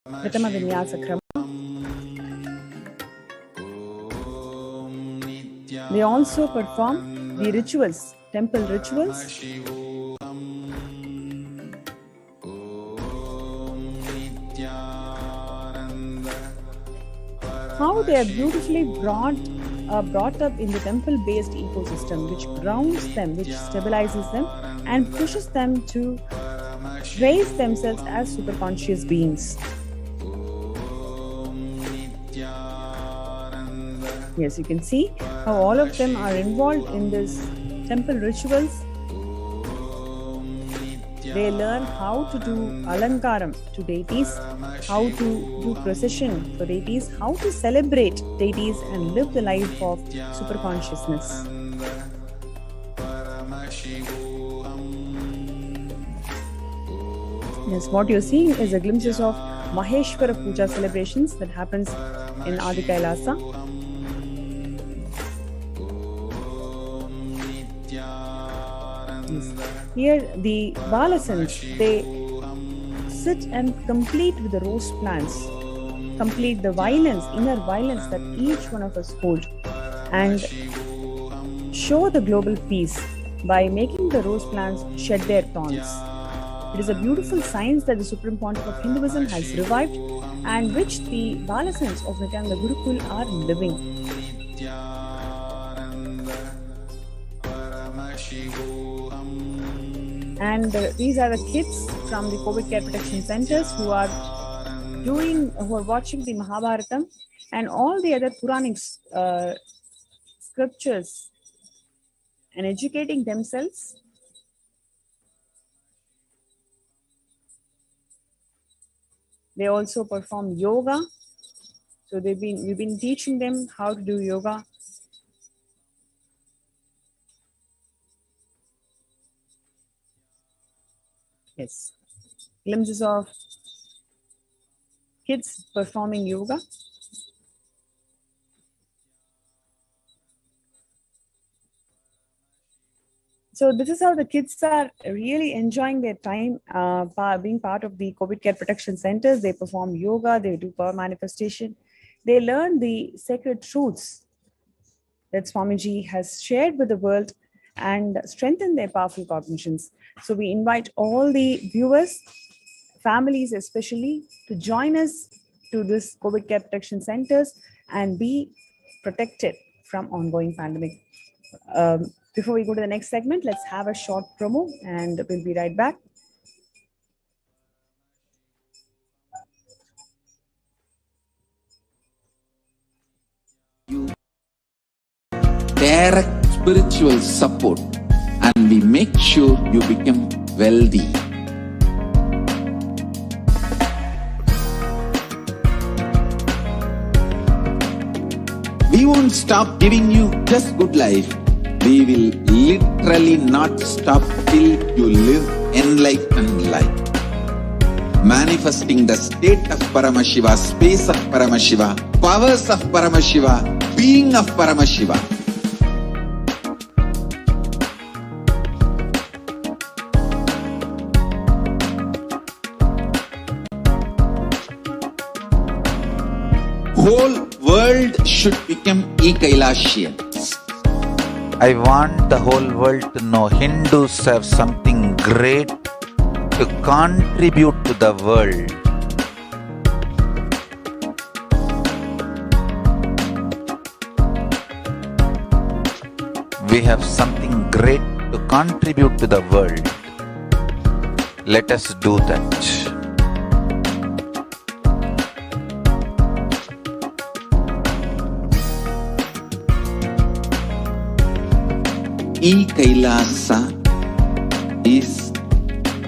Pratama Vinyasa Krama. They also perform the rituals, temple rituals. How they are beautifully brought up in the temple-based ecosystem, which grounds them, which stabilizes them, and pushes them to raise themselves as superconscious beings. Yes, you can see how all of them are involved in this temple rituals. They learn how to do alankaram to deities, how to do procession for deities, how to celebrate deities and live the life of superconsciousness. Yes, what you're seeing is a glimpses of Maheshwara Puja celebrations that happens in Adi Kailasa. Yes. Here the Balasans, they sit and complete with the rose plants, complete the violence, inner violence that each one of us hold, and show the global peace by making the rose plants shed their thorns. It is a beautiful science that the Supreme Pontiff of Hinduism has revived and which the Balasans of Nithyananda Gurukul are living. And these are the kids from the COVID care protection centers who are watching the Mahabharatam and all the other Puranic scriptures and educating themselves. They also perform yoga. So we've been teaching them how to do yoga. Yes, glimpses of kids performing yoga. So this is how the kids are really enjoying their time being part of the COVID care protection centers. They perform yoga, they do power manifestation. They learn the sacred truths that Swamiji has shared with the world and strengthen their powerful cognitions. So we invite all the viewers, families especially, to join us to this COVID care protection centers and be protected from ongoing pandemic. Before we go to the next segment, let's have a short promo and we'll be right back. Direct spiritual support and we make sure you become wealthy. We won't stop giving you just good life. We will literally not stop till you live enlightened life. Manifesting the state of Paramashiva, space of Paramashiva, powers of Paramashiva, being of Paramashiva. Whole world should become e-Kailashians. I want the whole world to know Hindus have something great to contribute to the world. We have something great to contribute to the world. Let us do that. E-Kailasa is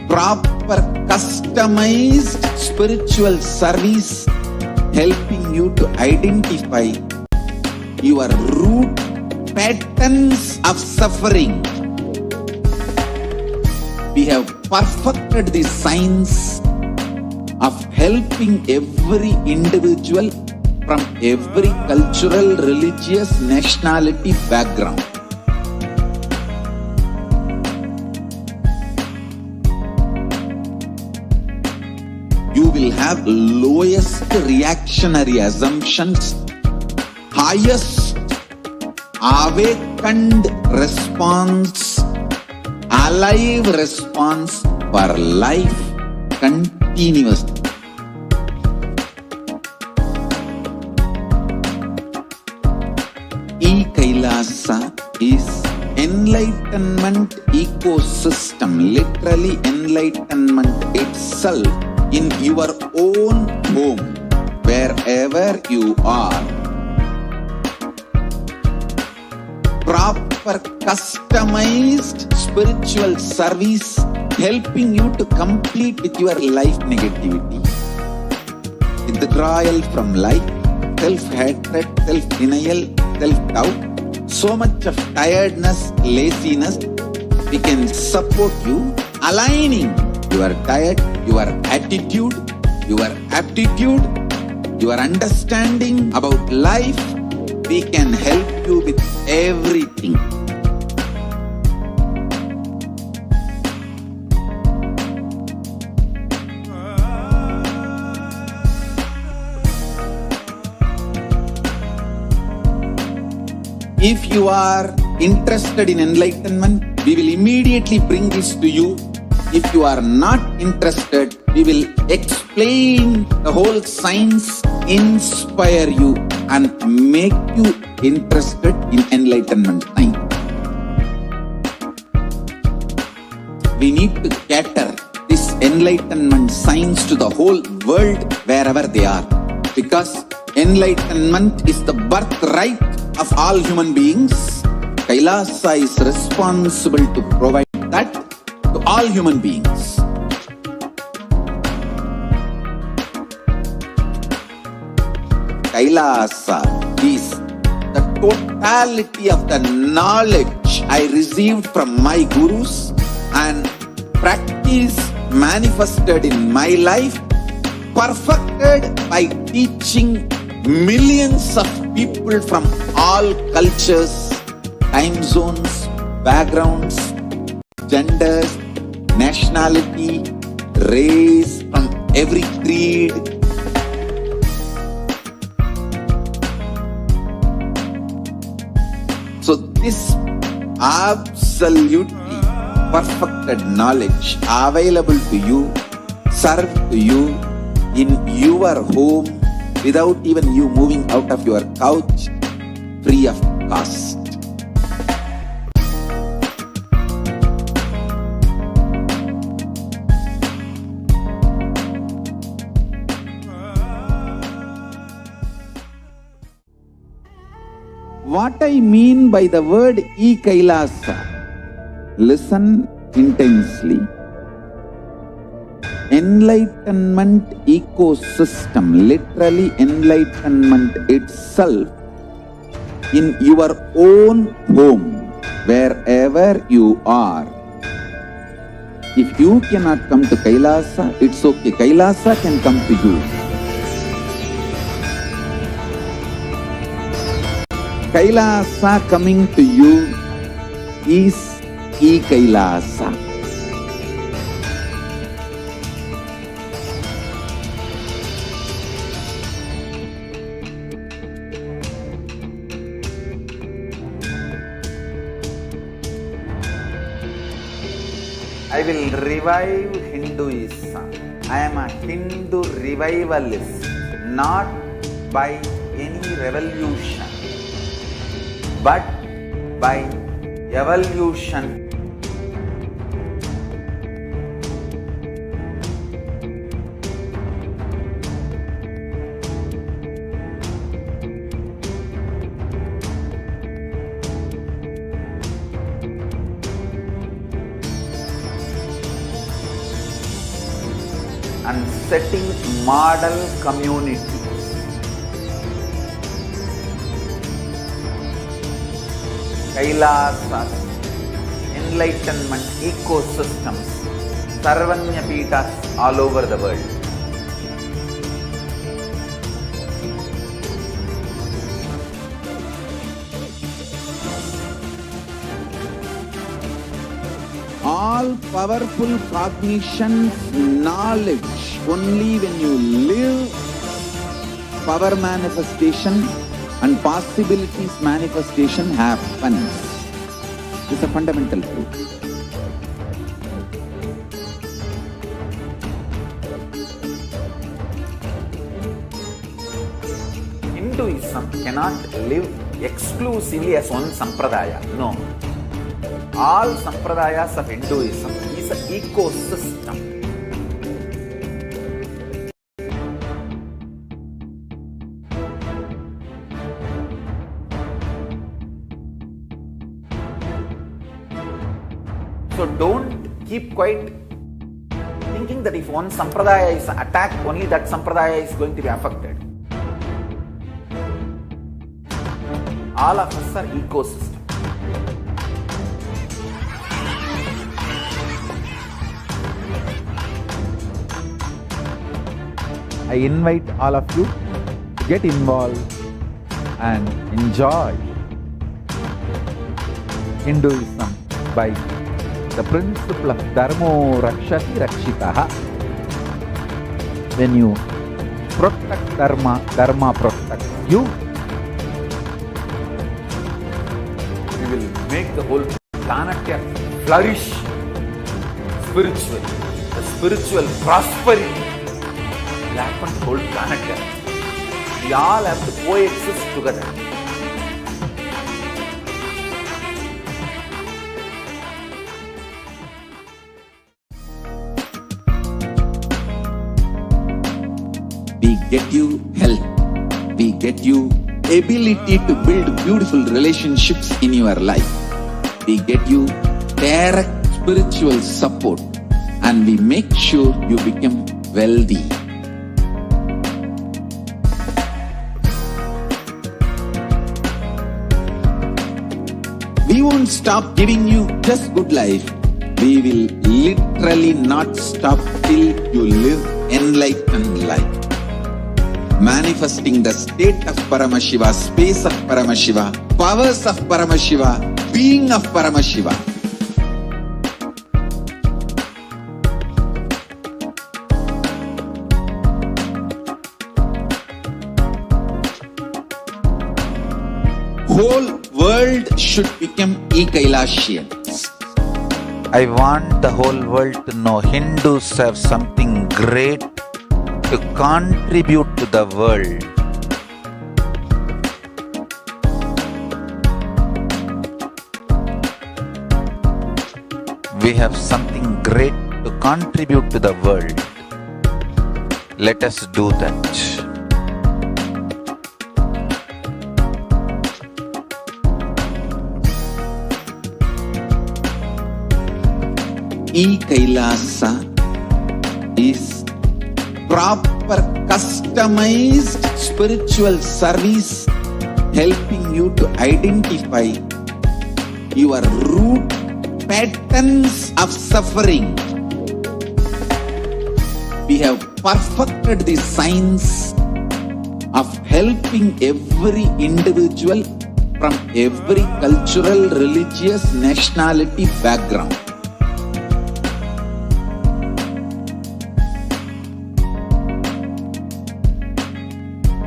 proper customized spiritual service helping you to identify your root patterns of suffering. We have perfected the science of helping every individual from every cultural, religious, nationality background. You will have have lowest reactionary assumptions, highest awakened response, alive response for life continuously. E-Kailasa is enlightenment ecosystem, literally enlightenment itself in your own home, wherever you are. Proper customized spiritual service helping you to complete with your life negativity. Withdrawal from life, self-hatred, self-denial, self-doubt, so much of tiredness, laziness, we can support you, aligning your diet, your attitude, your aptitude, your understanding about life. We can help you with everything. If you are interested in enlightenment, we will immediately bring this to you. If you are not interested, we will explain the whole science, inspire you and make you interested in enlightenment time. We need to cater this enlightenment science to the whole world wherever they are, because enlightenment is the birthright of all human beings. Kailasa is responsible to provide that to all human beings. Kailasa is the totality of the knowledge I received from my gurus and practice manifested in my life, perfected by teaching millions of people from all cultures, time zones, backgrounds, genders, nationality, race, from every creed. So this absolutely perfected knowledge available to you, served to you in your home, without even you moving out of your couch, free of cost. What I mean by the word E-Kailasa, listen intensely. Enlightenment ecosystem, literally enlightenment itself in your own home, wherever you are. If you cannot come to Kailasa, it's okay. Kailasa can come to you. Kailasa coming to you is E-Kailasa. I will revive Hinduism. I am a Hindu revivalist, not by any revolution, but by evolution. And setting model communities. Kailasas, enlightenment ecosystems, Sarvanya Pitas all over the world. All powerful cognition, knowledge Only when you live, power manifestation and possibilities manifestation happens. It's a fundamental truth. Hinduism cannot live exclusively as one sampradaya. No. All sampradayas of Hinduism is an ecosystem. So don't keep quiet thinking that if one sampradaya is attacked, only that sampradaya is going to be affected. All of us are ecosystem. I invite all of you to get involved and enjoy Hinduism by the principle of Dharmo Rakshati Rakshitaha. When you protect Dharma, Dharma protects you. We will make the whole planet flourish spiritually. The spiritual prosperity will happen to the whole planet. We all have to coexist together. We get you health. We get you ability to build beautiful relationships in your life. We get you direct spiritual support, and we make sure you become wealthy. We won't stop giving you just good life. We will literally not stop till you live enlightened life. Manifesting the state of Paramashiva, space of Paramashiva, powers of Paramashiva, being of Paramashiva. Whole world should become Kailashians. I want the whole world to know Hindus have something great to contribute to the world. We have something great to contribute to the world. Let us do that. Kailasa is proper customized spiritual service helping you to identify your root patterns of suffering. We have perfected the science of helping every individual from every cultural, religious, nationality background.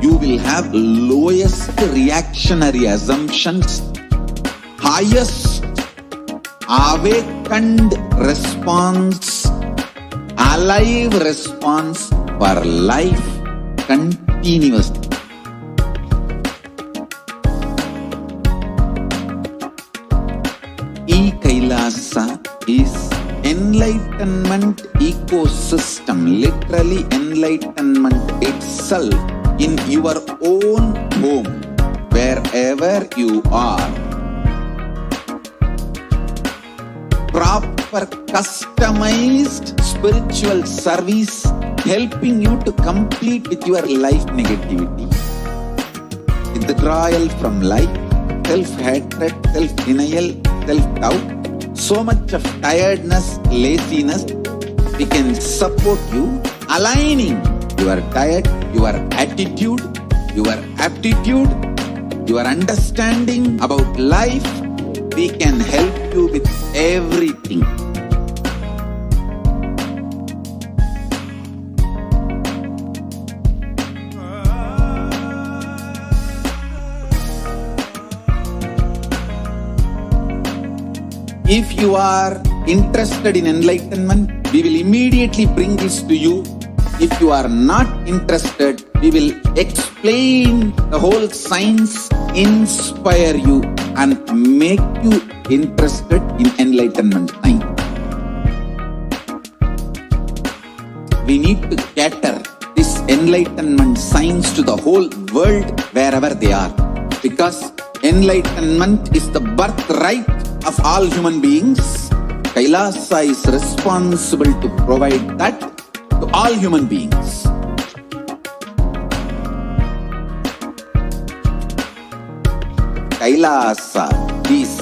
You will have lowest reactionary assumptions, highest awakened response, alive response for life continuously. Kailasa is enlightenment ecosystem, literally enlightenment itself in your own home, wherever you are. Proper customized spiritual service helping you to complete with your life negativity, withdrawal from life, self-hatred, self-denial, self-doubt, so much of tiredness, laziness. We can support you aligning your diet, your attitude, your aptitude, your understanding about life. We can help you with everything. If you are interested in enlightenment, we will immediately bring this to you. If you are not interested, we will explain the whole science, inspire you and make you interested in enlightenment time. We need to cater this enlightenment science to the whole world wherever they are. Because enlightenment is the birthright of all human beings. Kailasa is responsible to provide that to all human beings. Kailasa is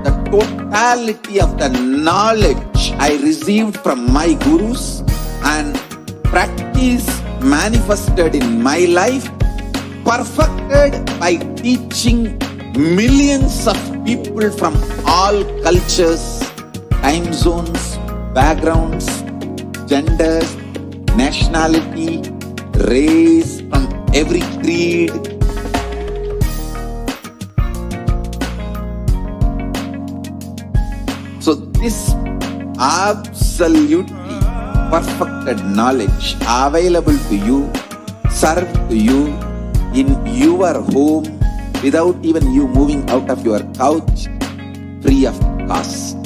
the totality of the knowledge I received from my gurus and practice manifested in my life, perfected by teaching millions of people from all cultures, time zones, backgrounds, genders, nationality, race, from every creed. So this absolutely perfected knowledge available to you, served to you in your home without even you moving out of your couch, free of cost.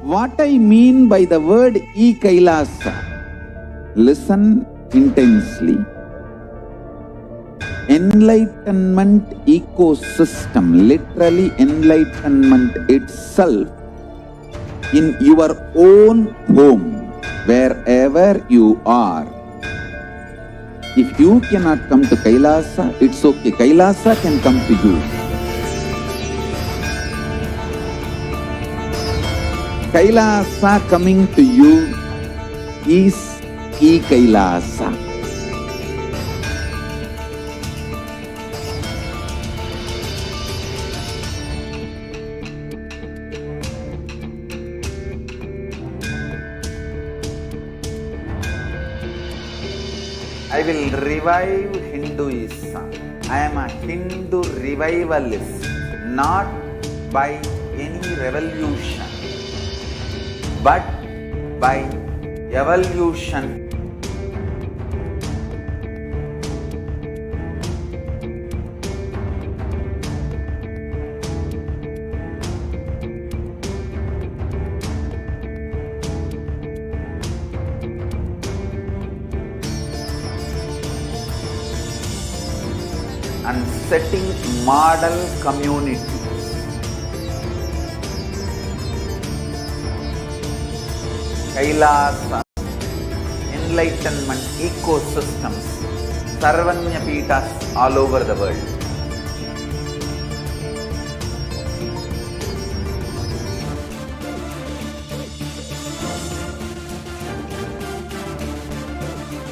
What I mean by the word e-Kailasa, listen intensely. Enlightenment ecosystem, literally enlightenment itself, in your own home, wherever you are. If you cannot come to Kailasa, it's okay. Kailasa can come to you. Kailasa coming to you is e-Kailasa. I will revive Hinduism. I am a Hindu revivalist, not by any revolution, but by evolution. And setting model communities. Kailasa, enlightenment ecosystems, Sarvanya Pitas all over the world.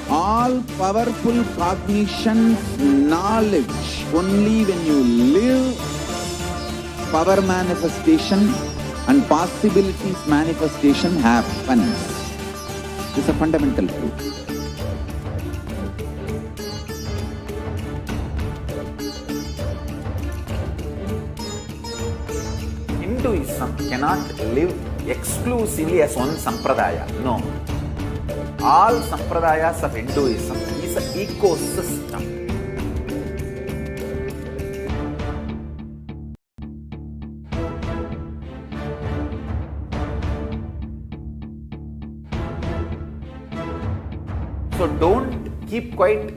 All powerful cognition, knowledge, only when you live, power manifestation and possibilities manifestation happens. This is a fundamental truth. Hinduism cannot live exclusively as one sampradaya. No. All sampradayas of Hinduism is an ecosystem. So don't keep quiet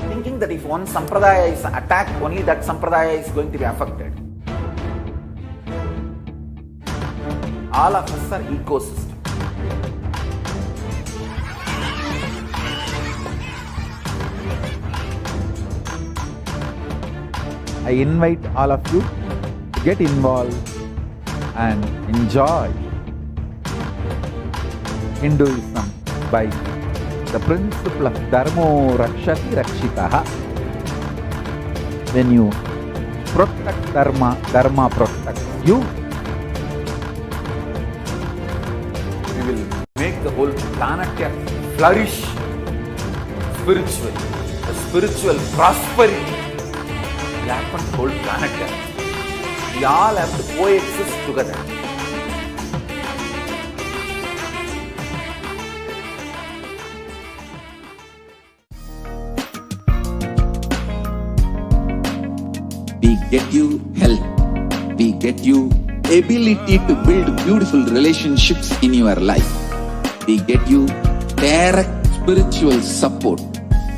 thinking that if one sampradaya is attacked, only that sampradaya is going to be affected. All of us are ecosystem. I invite all of you to get involved and enjoy Hinduism by the principle of Dharmo Rakshati Rakshitaha. When you protect Dharma, Dharma protects you. We will make the whole planet flourish spiritually. The spiritual prosperity will happen to the whole planet. We all have to coexist together. We get you health. We get you ability to build beautiful relationships in your life. We get you direct spiritual support,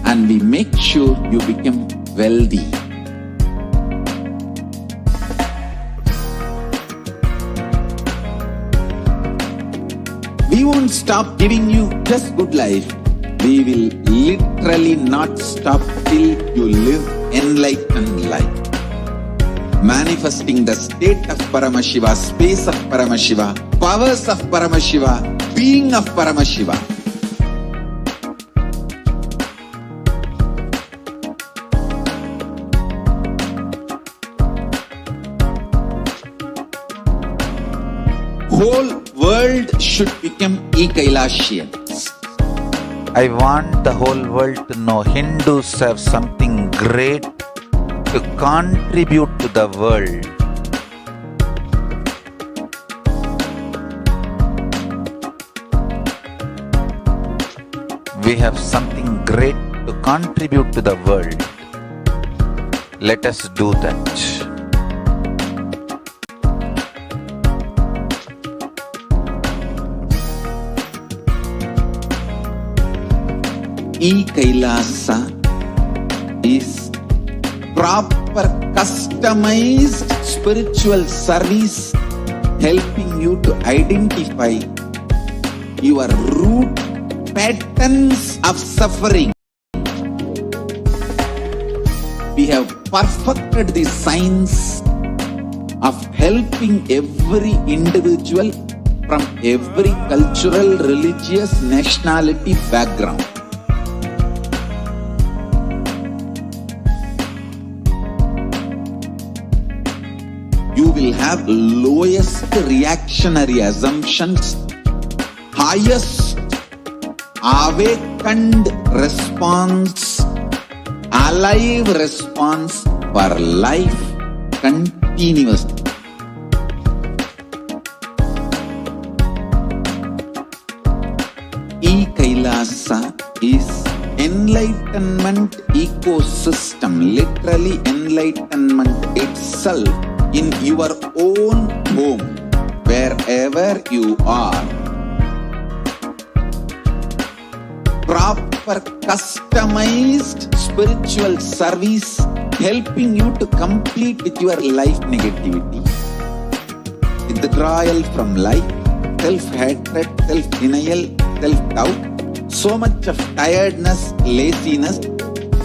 and we make sure you become wealthy. We won't stop giving you just good life. We will literally not stop till you live enlightened life. Manifesting the state of Paramashiva, space of Paramashiva, powers of Paramashiva, being of Paramashiva. Whole world should become Kailashians. I want the whole world to know Hindus have something great to contribute to the world. We have something great to contribute to the world. Let us do that. Kailasa is proper customized spiritual service, helping you to identify your root patterns of suffering. We have perfected the science of helping every individual from every cultural, religious, nationality background. You will have lowest reactionary assumptions, highest awakened response, alive response for life continuously. Kailasa is enlightenment ecosystem, literally enlightenment itself in your own home, wherever you are. Proper customized spiritual service helping you to complete with your life negativity. Withdrawal from life, self-hatred, self-denial, self-doubt, so much of tiredness, laziness.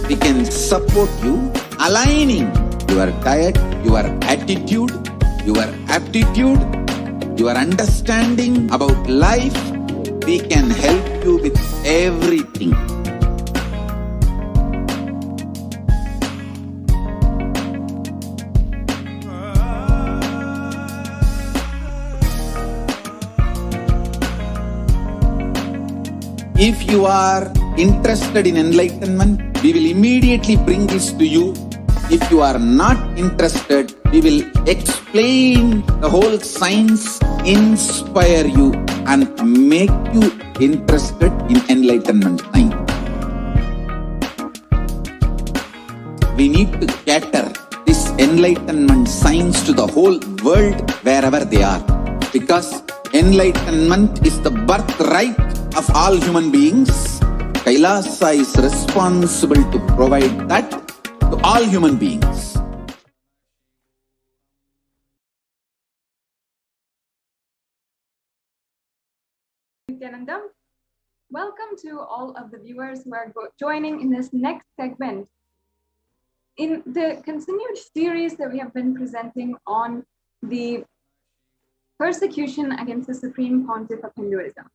We can support you aligning your diet, your attitude, your aptitude, your understanding about life. We can help you with everything. If you are interested in enlightenment, we will immediately bring this to you. If you are not interested, we will explain the whole science, inspire you and make you interested in enlightenment science. We need to cater this enlightenment science to the whole world wherever they are, because enlightenment is the birthright of all human beings. Kailasa is responsible to provide that to all human beings. Nithyananda. Welcome to all of the viewers who are joining in this next segment in the continued series that we have been presenting on the persecution against the Supreme Pontiff of Hinduism.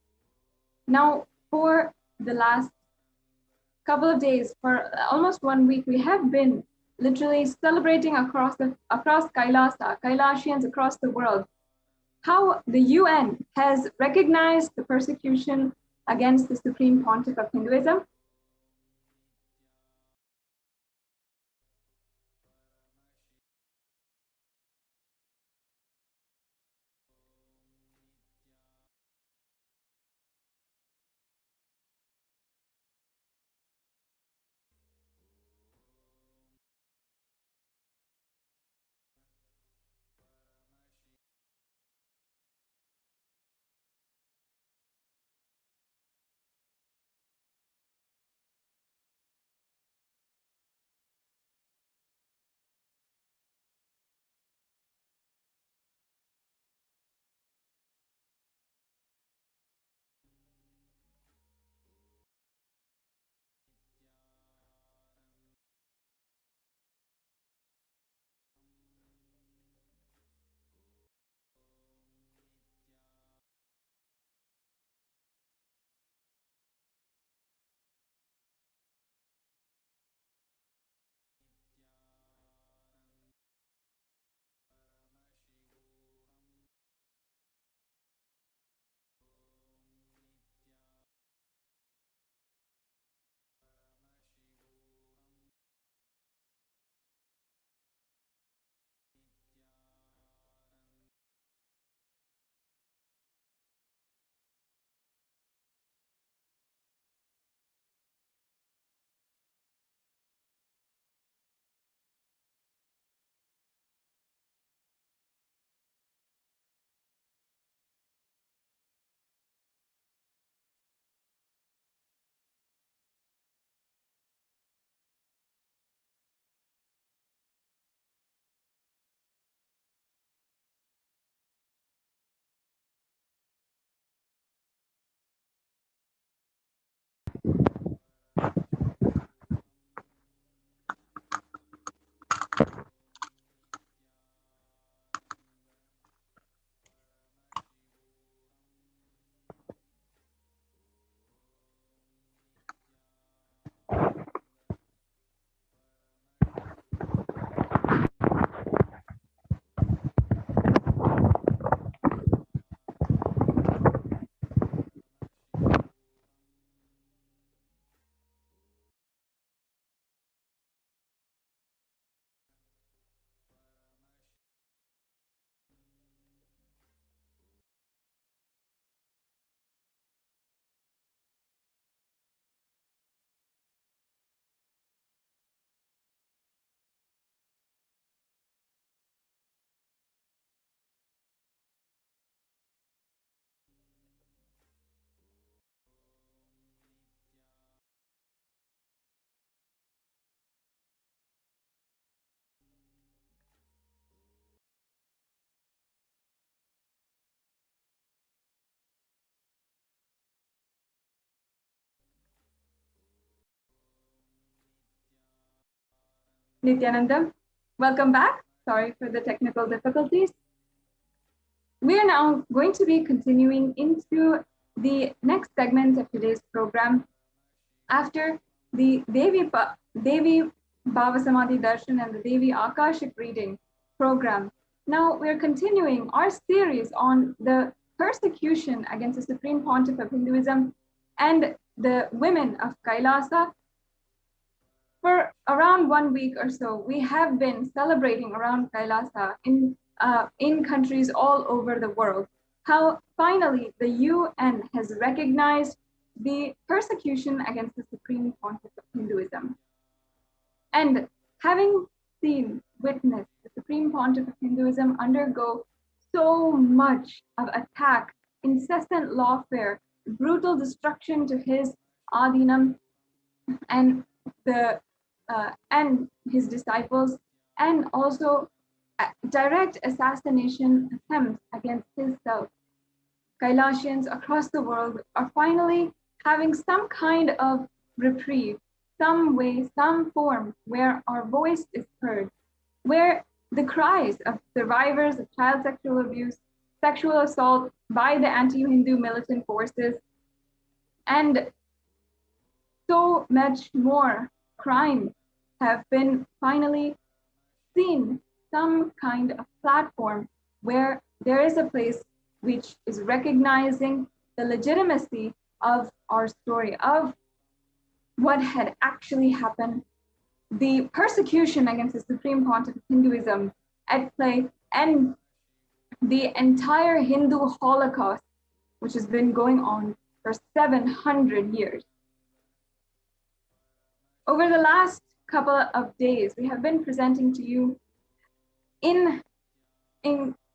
Now, for the last couple of days, for almost 1 week, we have been literally celebrating across Kailasa, Kailashians across the world, how the UN has recognized the persecution against the Supreme Pontiff of Hinduism. Nithyananda, welcome back. Sorry for the technical difficulties. We are now going to be continuing into the next segment of today's program. After the Devi Bhavasamadhi Darshan and the Devi Akashic reading program, now we're continuing our series on the persecution against the Supreme Pontiff of Hinduism and the women of Kailasa. For around 1 week or so, we have been celebrating around Kailasa in countries all over the world, how finally the UN has recognized the persecution against the Supreme Pontiff of Hinduism. And having witnessed the Supreme Pontiff of Hinduism undergo so much of attack, incessant lawfare, brutal destruction to his adhinam and his disciples, and also direct assassination attempts against himself, Kailasians across the world are finally having some kind of reprieve, some way, some form where our voice is heard, where the cries of survivors of child sexual abuse, sexual assault by the anti-Hindu militant forces, and so much more crime have been finally seen some kind of platform where there is a place which is recognizing the legitimacy of our story, of what had actually happened, the persecution against the Supreme Pontiff of Hinduism at play, and the entire Hindu Holocaust, which has been going on for 700 years. Over the last couple of days, we have been presenting to you in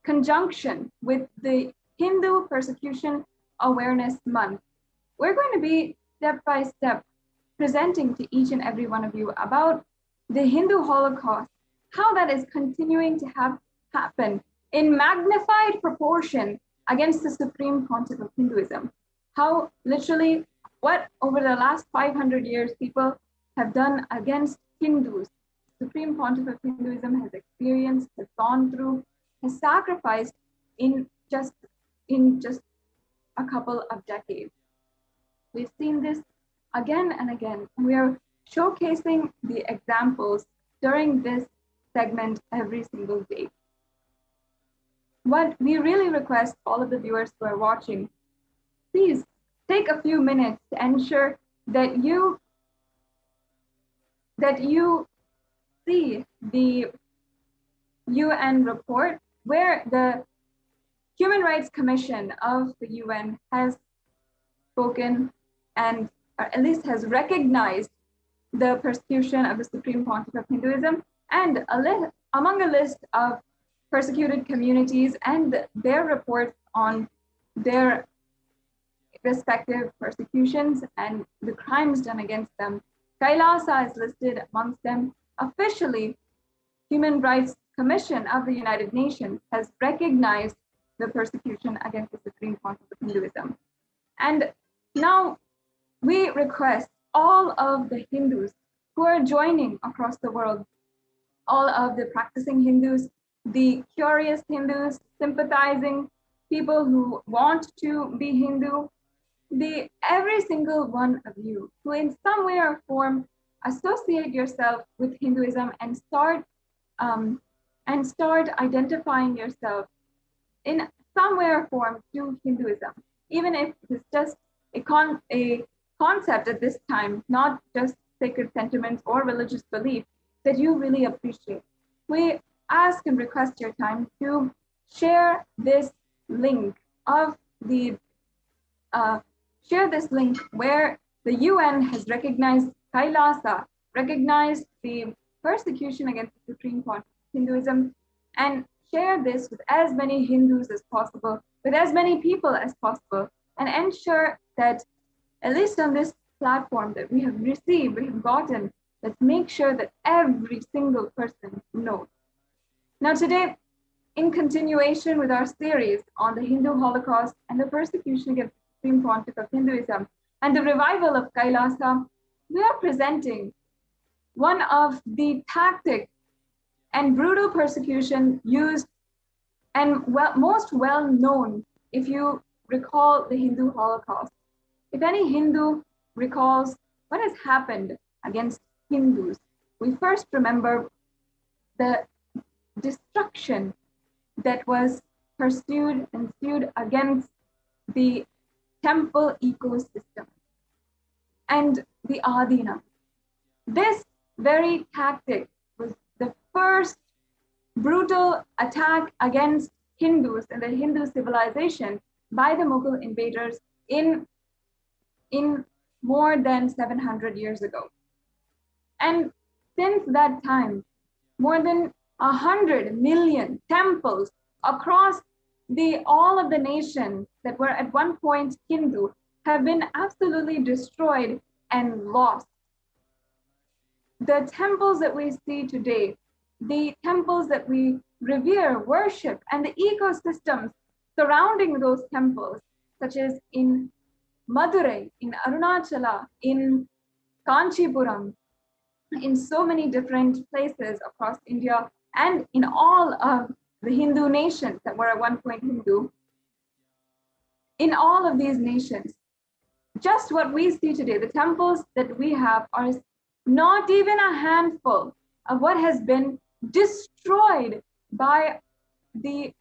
conjunction with the Hindu Persecution Awareness Month. We're going to be step by step presenting to each and every one of you about the Hindu Holocaust, how that is continuing to happen in magnified proportion against the Supreme Pontiff of Hinduism. How literally what over the last 500 years people have done against Hindus, Supreme Pontiff of Hinduism has experienced, has gone through, has sacrificed in just a couple of decades. We've seen this again and again. We are showcasing the examples during this segment every single day. What we really request all of the viewers who are watching, please take a few minutes to ensure that you see the UN report where the Human Rights Commission of the UN has spoken and or at least has recognized the persecution of the Supreme Pontiff of Hinduism, and among a list of persecuted communities and their reports on their respective persecutions and the crimes done against them. Kailasa is listed amongst them. Officially, Human Rights Commission of the United Nations has recognized the persecution against the Supreme Pontiff of Hinduism. And now we request all of the Hindus who are joining across the world, all of the practicing Hindus, the curious Hindus, sympathizing people who want to be Hindu, every single one of you who in some way or form associate yourself with Hinduism and start identifying yourself in some way or form to Hinduism, even if it's just a concept at this time, not just sacred sentiments or religious belief that you really appreciate. We ask and request your time to share this link where the UN has recognized Kailasa, recognized the persecution against the Supreme Pontiff of Hinduism, and share this with as many Hindus as possible, with as many people as possible, and ensure that at least on this platform that we have received, we have gotten, let's make sure that every single person knows. Now today, in continuation with our series on the Hindu Holocaust and the persecution against the Supreme Pontiff of Hinduism and the revival of Kailasa, we are presenting one of the tactics and brutal persecution used and most well known if you recall the Hindu Holocaust. If any Hindu recalls what has happened against Hindus, we first remember the destruction that was pursued and ensued against the temple ecosystem and the Adina. This very tactic was the first brutal attack against Hindus and the Hindu civilization by the Mughal invaders in more than 700 years ago. And since that time, more than 100 million temples across all of the nations that were at one point Hindu have been absolutely destroyed and lost. The temples that we see today, the temples that we revere, worship, and the ecosystems surrounding those temples, such as in Madurai, in Arunachala, in Kanchipuram, in so many different places across India, and in all of the Hindu nations that were at one point Hindu, in all of these nations, just what we see today, the temples that we have are not even a handful of what has been destroyed by the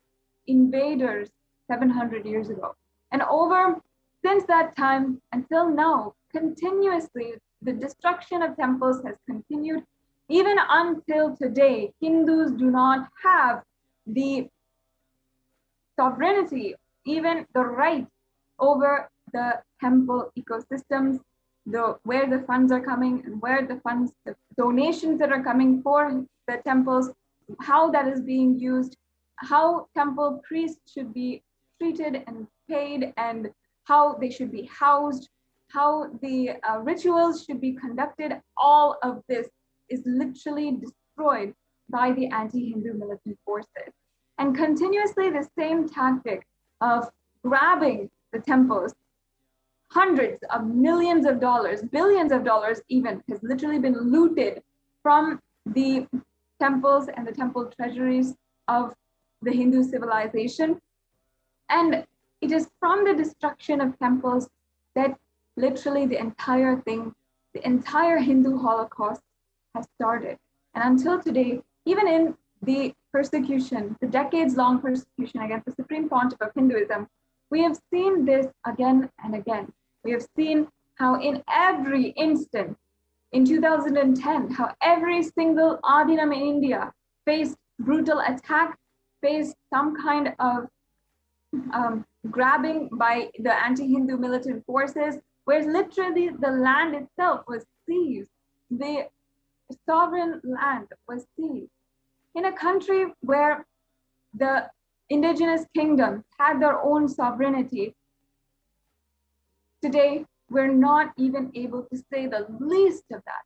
invaders 700 years ago. And since that time until now, continuously, the destruction of temples has continued. Even until today, Hindus do not have the sovereignty, even the right over the temple ecosystems, where the funds are coming and where the donations that are coming for the temples, how that is being used, how temple priests should be treated and paid, and how they should be housed, how the rituals should be conducted. All of this is literally destroyed by the anti-Hindu militant forces. And continuously the same tactic of grabbing the temples, hundreds of millions of dollars, billions of dollars even, has literally been looted from the temples and the temple treasuries of the Hindu civilization. And it is from the destruction of temples that literally the entire Hindu Holocaust has started. And until today, even in the persecution, the decades-long persecution against the Supreme Pontiff of Hinduism, we have seen this again and again. We have seen how in every instant, in 2010, how every single Adinam in India faced brutal attack, faced some kind of grabbing by the anti-Hindu militant forces, where literally the land itself was seized. The sovereign land was seized. In a country where the indigenous kingdoms had their own sovereignty, today we're not even able to say the least of that.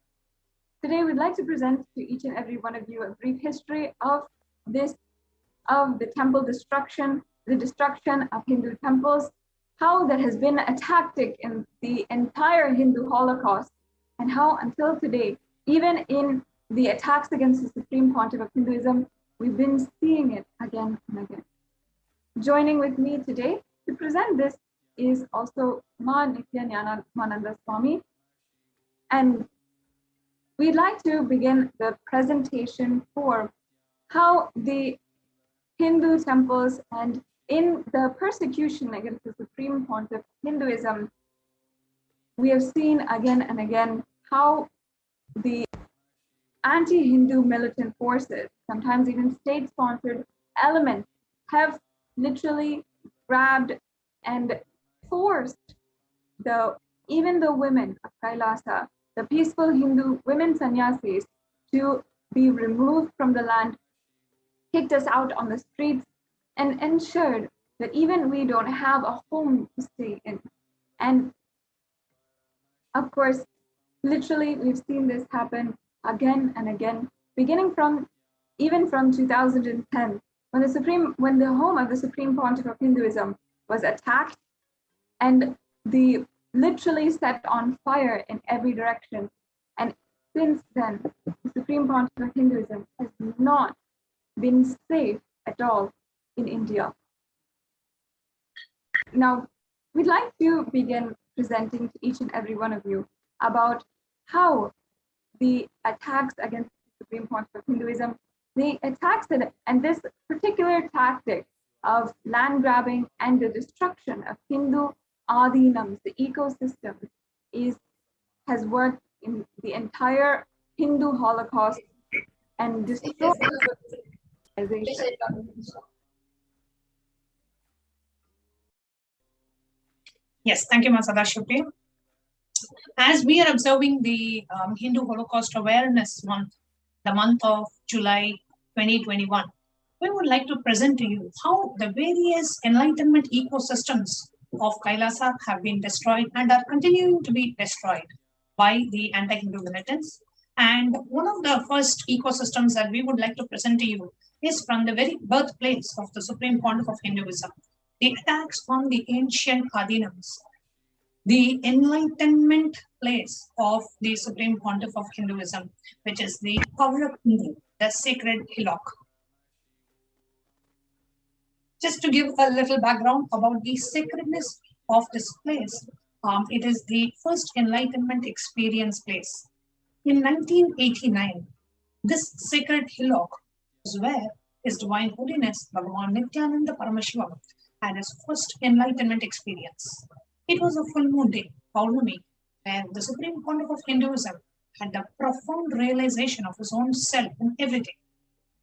Today we'd like to present to each and every one of you a brief history of the temple destruction, the destruction of Hindu temples, how that has been a tactic in the entire Hindu Holocaust, and how until today, even in the attacks against the Supreme Pontiff of Hinduism, we've been seeing it again and again. Joining with me today to present this is also Ma Nithyananda Paramashivam. And we'd like to begin the presentation for how the Hindu temples and in the persecution against the Supreme Pontiff of Hinduism, we have seen again and again how the anti-Hindu militant forces, sometimes even state-sponsored elements, have literally grabbed and forced even the women of Kailasa, the peaceful Hindu women sannyasis, to be removed from the land, kicked us out on the streets, and ensured that even we don't have a home to stay in. And of course, literally, we've seen this happen again and again, beginning from 2010, when the home of the Supreme Pontiff of Hinduism was attacked and literally set on fire in every direction. And since then, the Supreme Pontiff of Hinduism has not been safe at all in India. Now, we'd like to begin presenting to each and every one of you about how the attacks against the Supreme Pontiff of Hinduism, the attacks and this particular tactic of land grabbing and the destruction of Hindu Adinams, the ecosystem, has worked in the entire Hindu Holocaust and destroyed civilization. Yes, thank you, Sadashupri. As we are observing the Hindu Holocaust Awareness Month, the month of July 2021, we would like to present to you how the various enlightenment ecosystems of Kailasa have been destroyed and are continuing to be destroyed by the anti-Hindu militants. And one of the first ecosystems that we would like to present to you is from the very birthplace of the Supreme Pontiff of Hinduism, the attacks on the ancient Adinams, the enlightenment place of the Supreme Pontiff of Hinduism, which is the Parashakti, the sacred hillock. Just to give a little background about the sacredness of this place, it is the first enlightenment experience place. In 1989, this sacred hillock was where His Divine Holiness Bhagavan Nithyananda Paramashivam had his first enlightenment experience. It was a full moon day, Paurnami, where the Supreme Pontiff of Hinduism had the profound realization of his own self in everything.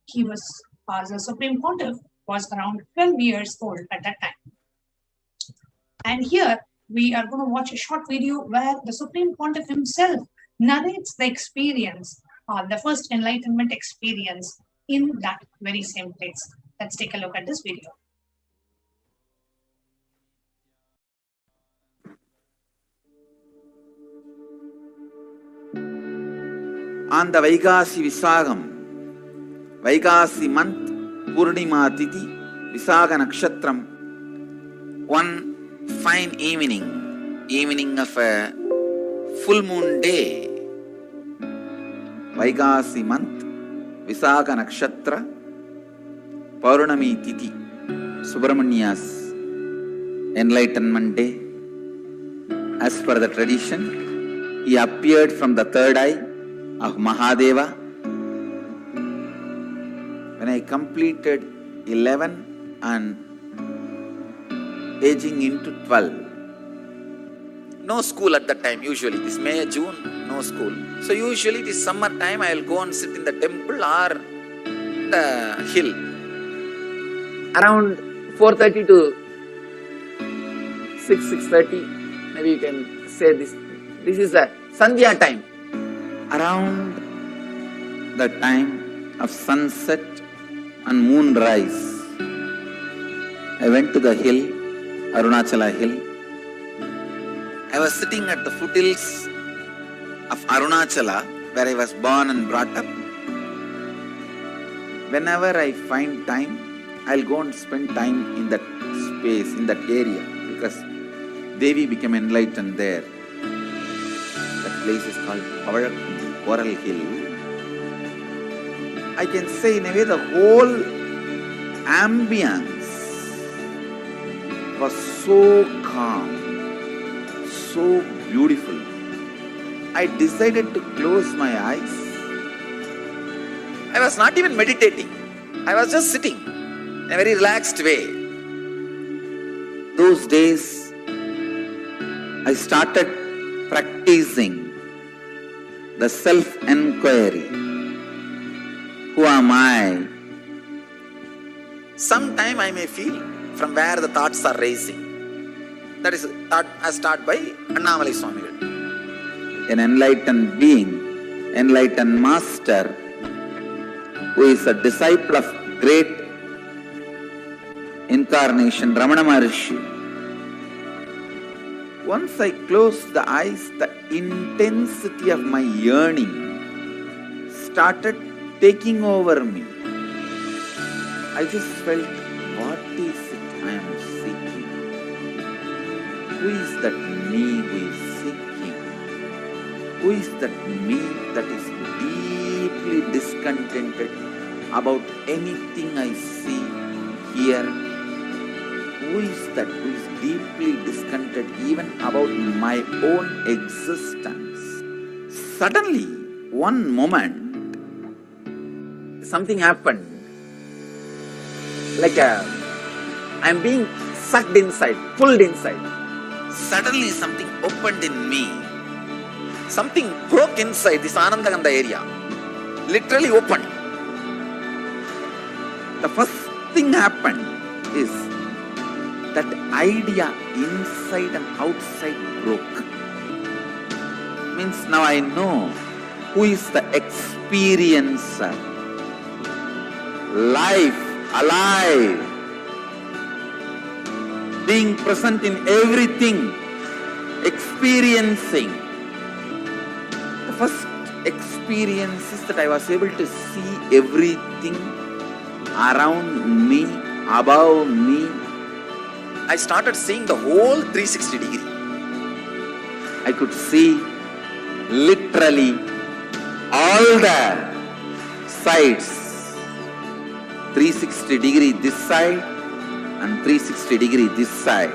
He was, as a Supreme Pontiff, was around 12 years old at that time. And here we are going to watch a short video where the Supreme Pontiff himself narrates the experience, the first enlightenment experience in that very same place. Let's take a look at this video. On the Vaikasi Visagam, Vaikasi month, Purnima Tithi, Visaga Nakshatram, one fine evening of a full moon day, Vaikasi month, Visaga Nakshatra, Paurnami Tithi, Subramania's enlightenment day. As per the tradition, he appeared from the third eye of Mahadeva. When I completed 11 and aging into 12, no school at that time usually, this May, June, no school. So usually this summer time I will go and sit in the temple or the hill. Around 4:30 to 6:30, maybe you can say this is the Sandhya time. Around the time of sunset and moonrise, I went to the hill, Arunachala hill. I was sitting at the foothills of Arunachala, where I was born and brought up. Whenever I find time, I'll go and spend time in that space, in that area, because Devi became enlightened there. That place is called Parashakti, Coral Hill. I can say in a way the whole ambience was so calm, so beautiful. I decided to close my eyes. I was not even meditating. I was just sitting in a very relaxed way. Those days, I started practicing the self-enquiry. Who am I? Sometime I may feel from where the thoughts are rising. That is thought as taught by Annamalai Swamigal. An enlightened being, enlightened master, who is a disciple of great incarnation, Ramana Maharshi. Once I closed the eyes, the intensity of my yearning started taking over me. I just felt, what is it I am seeking? Who is that me who is seeking? Who is that me that is deeply discontented about anything I see, hear? Who is that who is deeply discontented even about my own existence? Suddenly, one moment, something happened. Like I'm being sucked inside, pulled inside. Suddenly something opened in me. Something broke inside this Anandaganda area. Literally opened. The first thing happened is that idea inside and outside broke. Means now I know who is the experiencer. Life, alive, being present in everything, experiencing. The first experience is that I was able to see everything around me, above me. I started seeing the whole 360 degree. I could see literally all the sides. 360 degree this side and 360 degree this side.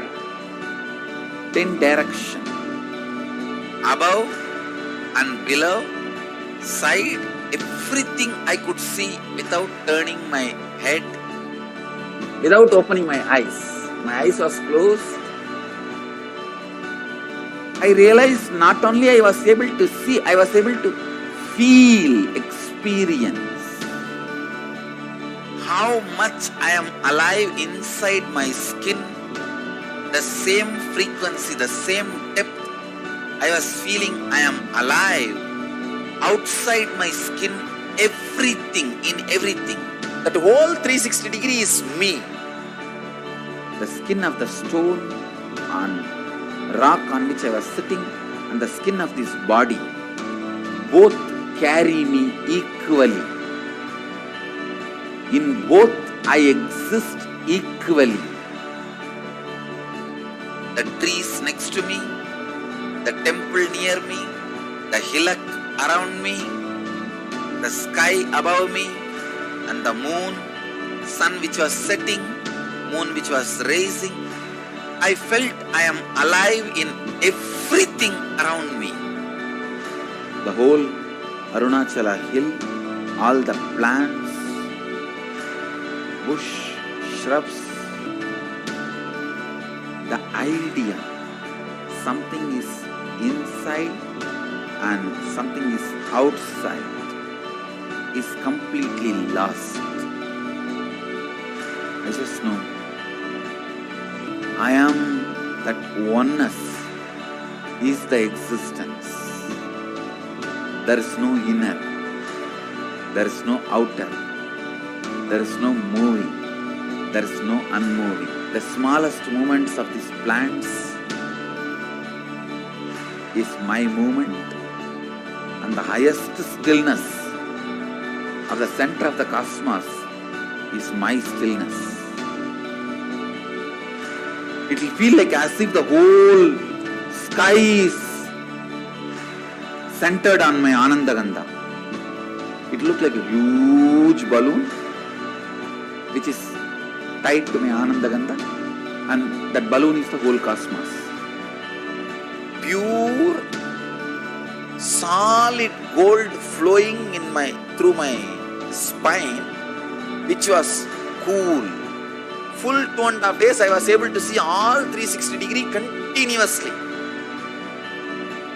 10 direction. Above and below, side, everything I could see without turning my head, without opening my eyes. my eyes was closed, I realized not only I was able to see, I was able to feel, experience how much I am alive inside my skin, the same frequency, the same depth. I was feeling I am alive outside my skin, everything, in everything. That whole 360 degree is me. The skin of the stone on rock on which I was sitting and the skin of this body both carry me equally. In both I exist equally. The trees next to me, the temple near me, the hillock around me, the sky above me, and the moon, sun which was setting, moon which was rising. I felt I am alive in everything around me. The whole Arunachala hill, all the plants, bush, shrubs, the idea something is inside and something is outside is completely lost. I just know I am that oneness is the existence. There is no inner, there is no outer, there is no moving, there is no unmoving. The smallest movements of these plants is my movement, and the highest stillness of the center of the cosmos is my stillness. It will feel like as if the whole sky is centered on my Anandagandha. It looked like a huge balloon which is tied to my Anandagandha, and that balloon is the whole cosmos. Pure, solid gold flowing through my spine, which was cool. Full 2.5 days I was able to see all 360 degree continuously.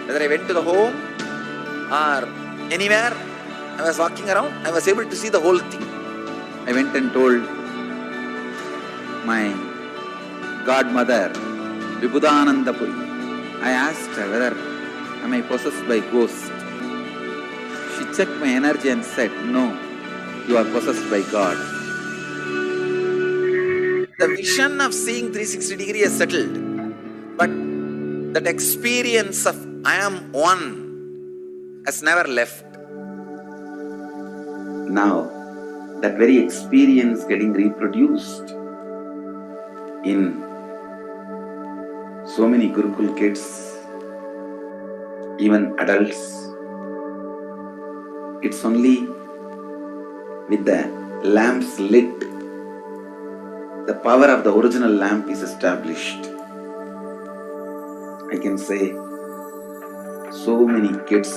Whether I went to the home or anywhere I was walking around, I was able to see the whole thing. I went and told my godmother, Vibhudanandapuri. I asked her whether am I possessed by ghost. She checked my energy and said, no, you are possessed by God. The vision of seeing 360 degree is settled, but that experience of I am one has never left. Now, that very experience getting reproduced in so many Gurukul kids, even adults. It's only with the lamps lit, the power of the original lamp is established. I can say so many kids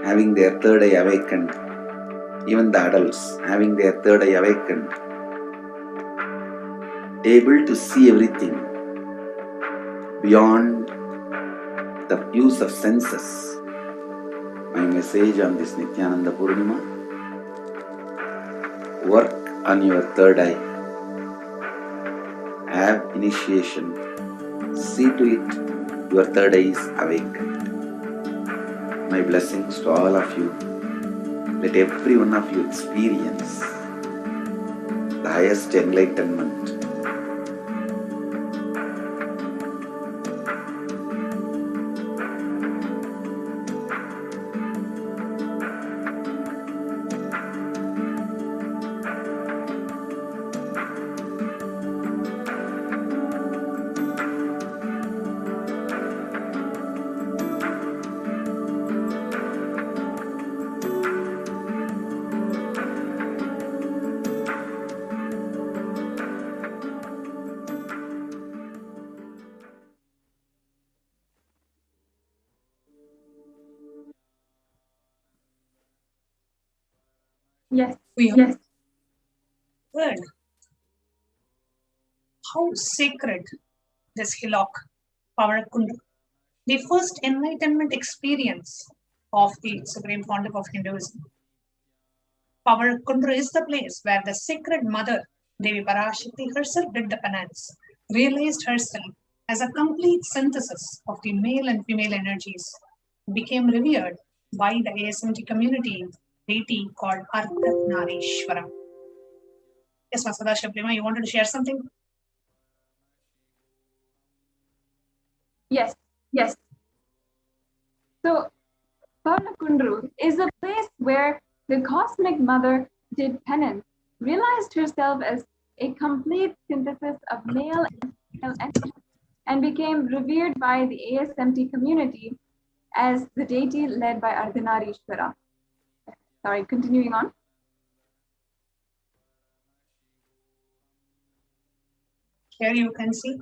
having their third eye awakened, even the adults having their third eye awakened, able to see everything beyond the use of senses. My message on this Nithyananda Purnima: work on your third eye, have initiation, see to it your third eye is awakened. My blessings to all of you. Let every one of you experience the highest enlightenment. Yes. We Yes. Good. how sacred this hillock, Parakundu, the first enlightenment experience of the Supreme Pontiff of Hinduism. Parakundu is the place where the sacred mother, Devi Parashakti herself did the penance, realized herself as a complete synthesis of the male and female energies, became revered by the ASMT community deity called Ardhanarishwara. Yes, Masada Shaprima, you wanted to share something? Yes, yes. So, Parashakti is a place where the cosmic mother did penance, realized herself as a complete synthesis of male and female energy, and became revered by the ASMT community as the deity led by Ardhanarishwara. Sorry, continuing on. Here you can see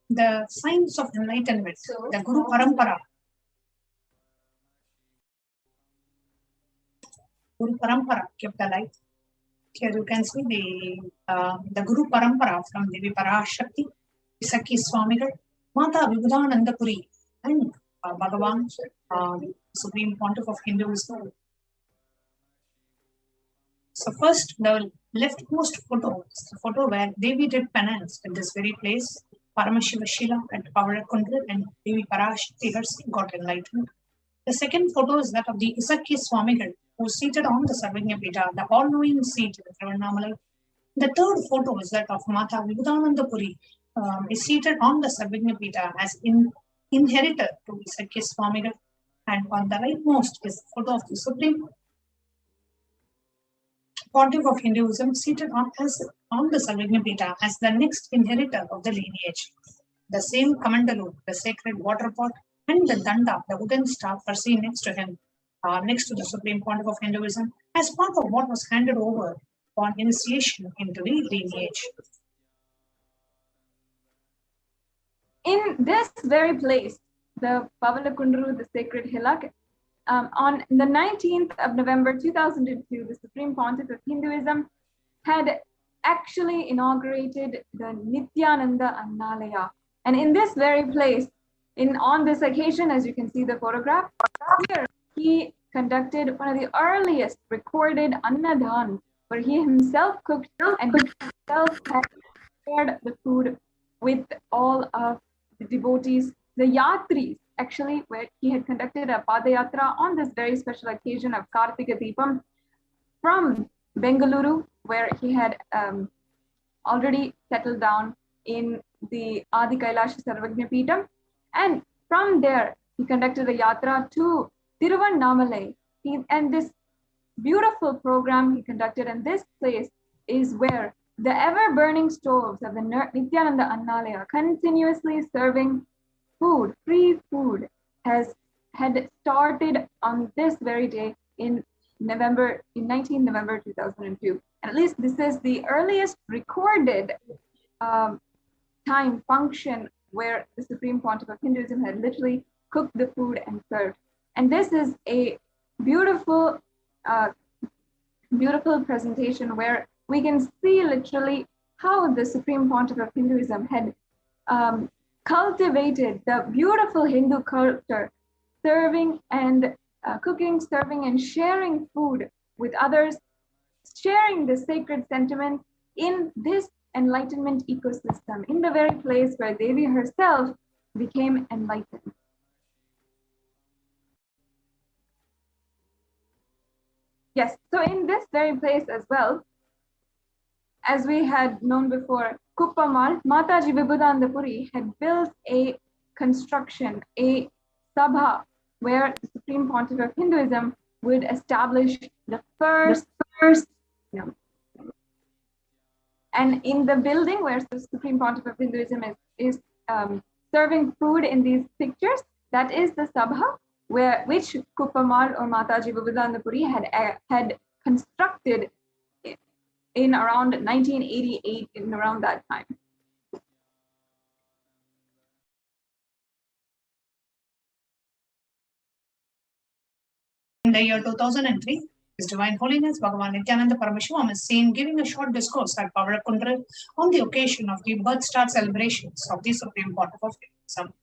the signs of enlightenment, the Guru Parampara. Guru Parampara kept alive. Here you can see the Guru Parampara from Devi Parashakti, Isaki Swamigal, Mata Vibhudananda Puri, and Bhagavan, Supreme Pontiff of Hinduism. So first, the leftmost photo is the photo where Devi did penance at this very place, Paramashivoham at Parakundu, and Devi Parashakti herself got enlightened. The second photo is that of the Isaki Swamigal, who is seated on the Sarvajñapita, the all-knowing seat in Tiruvannamalai. The third photo is that of Mata Vibhudananda Puri, is seated on the Sarvajñapita as inheritor to Isaki Swamigal. And on the rightmost is the photo of the Supreme Pontiff of Hinduism, seated on the Sarvajñapita as the next inheritor of the lineage. The same Kamandalu, the sacred water pot, and the Danda, the wooden staff, are seen next to him, next to the Supreme Pontiff of Hinduism, as part of what was handed over on initiation into the lineage. In this very place, the Pavalakundru, the sacred hillock, on the 19th of November 2002, the Supreme Pontiff of Hinduism had actually inaugurated the Nithyananda Annalaya. And in this very place, on this occasion, as you can see the photograph, here he conducted one of the earliest recorded Annadan, where he himself cooked and himself had shared the food with all of the devotees, the yatris, actually, where he had conducted a Padayatra on this very special occasion of Kartika Deepam from Bengaluru, where he had already settled down in the Adi Kailash Sarvajñapita. And from there, he conducted a yatra to Tiruvannamalai. And this beautiful program he conducted, and this place is where the ever-burning stoves of the Nithyananda Annalaya, continuously serving food, free food, had started on this very day in 19 November 2002. And at least this is the earliest recorded time function where the Supreme Pontiff of Hinduism had literally cooked the food and served. And this is a beautiful, beautiful presentation where we can see literally how the Supreme Pontiff of Hinduism had cultivated the beautiful Hindu culture, serving and cooking, serving and sharing food with others, sharing the sacred sentiments in this enlightenment ecosystem, in the very place where Devi herself became enlightened. Yes, so in this very place as well, as we had known before, Kuppamal, Mataji Vibhudananda Puri had built a construction, a sabha, where the Supreme Pontiff of Hinduism would establish the first. And in the building where the Supreme Pontiff of Hinduism is serving food in these pictures, that is the sabha, which Kuppamal or Mataji Vibhudananda Puri had constructed in around 1988, in around that time. In the year 2003, His Divine Holiness Bhagavan Nithyananda Paramashivam is seen giving a short discourse at Paramakundral on the occasion of the birth star celebrations of the Supreme Pontiff of Hinduism.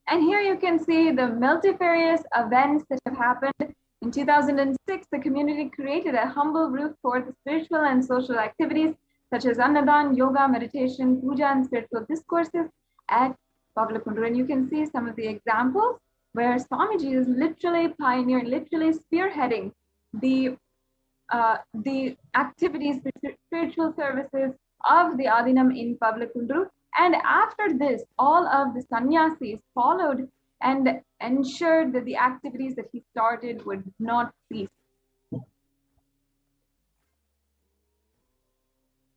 And here you can see the multifarious events that have happened. In 2006, the community created a humble roof for the spiritual and social activities such as Annadan, yoga, meditation, puja, and spiritual discourses at Pavlakundur. And you can see some of the examples where Swamiji is literally pioneering, literally spearheading the activities, the spiritual services of the Adinam in Pavlakundur. And after this, all of the sannyasis followed and ensured that the activities that he started would not cease.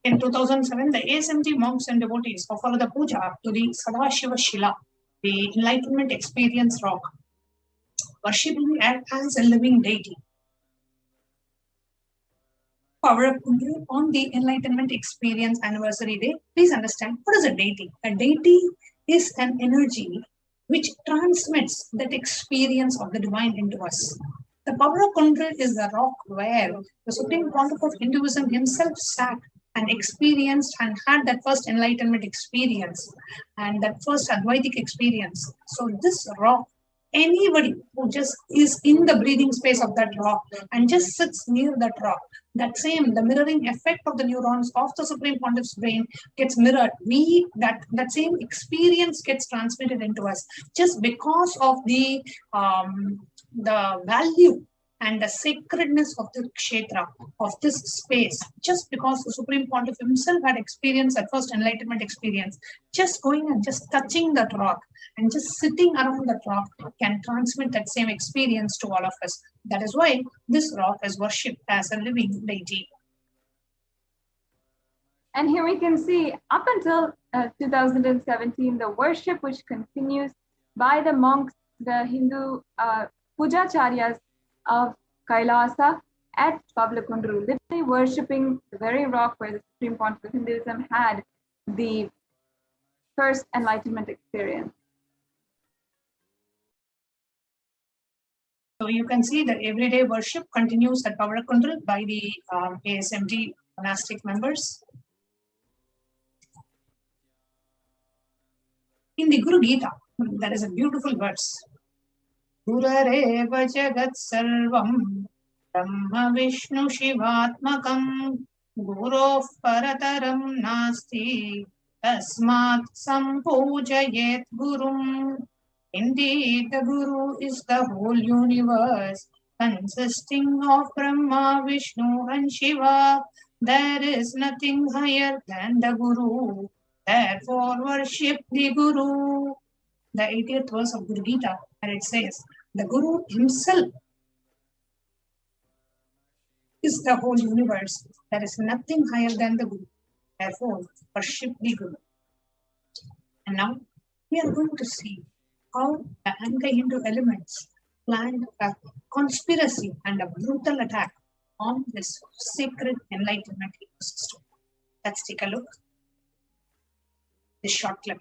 In 2007, the ASMT monks and devotees offered the puja to the Sadashiva Shila, the enlightenment experience rock, worshipping it as a living deity. Pavlakundur on the enlightenment experience anniversary day, please understand what is a deity. A deity is an energy which transmits that experience of the divine into us. The Pavlakundur is the rock where the Supreme Pontiff of Hinduism himself sat and experienced and had that first enlightenment experience and that first Advaitic experience. So this rock, anybody who just is in the breathing space of that rock and just sits near that rock, that same, the mirroring effect of the neurons of the Supreme Pontiff's brain gets mirrored. That same experience gets transmitted into us just because of the value and the sacredness of the kshetra, of this space, just because the Supreme Pontiff himself had experienced that first enlightenment experience, just going and just touching that rock and just sitting around that rock can transmit that same experience to all of us. That is why this rock is worshipped as a living deity. And here we can see up until 2017, the worship which continues by the monks, the Hindu pujacharyas of Kailasa at Pavlakundur, literally worshipping the very rock where the Supreme Pontiff of Hinduism had the first enlightenment experience. So you can see that everyday worship continues at Pavlakundur by the ASMD monastic members. In the Guru Gita, there is a beautiful verse. Gurareva jagat sarvam brahma vishnu shivatmakam gurof parataram nasti tasmat sampujayet gurum. Indeed, the Guru is the whole universe consisting of Brahma, Vishnu and Shiva. There is nothing higher than the Guru. Therefore, worship the Guru. The 80th verse of Guru Gita, where it says, the Guru himself is the whole universe. There is nothing higher than the Guru. Therefore, worship the Guru. And now, we are going to see how the anti-Hindu elements planned a conspiracy and a brutal attack on this sacred enlightenment ecosystem. Let's take a look. This short clip.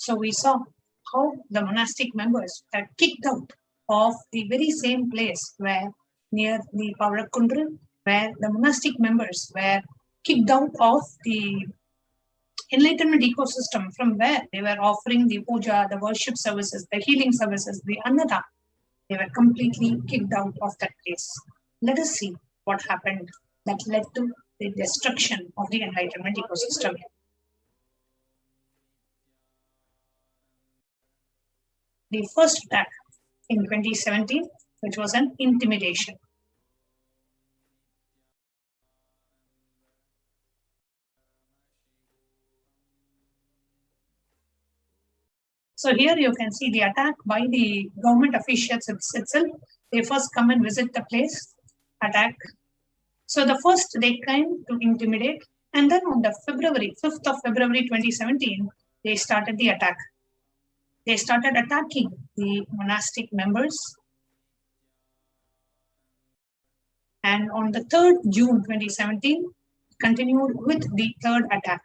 So we saw how the monastic members were kicked out of the very same place where near the Paramakundru, where the monastic members were kicked out of the enlightenment ecosystem from where they were offering the puja, the worship services, the healing services, the annada. They were completely kicked out of that place. Let us see what happened that led to the destruction of the enlightenment ecosystem. The first attack in 2017, which was an intimidation. So here you can see the attack by the government officials itself. They first come and visit the place, attack. So the first they came to intimidate, and then on the 5th of February 2017, they started the attack. They started attacking the monastic members. And on the 3rd June 2017, continued with the third attack.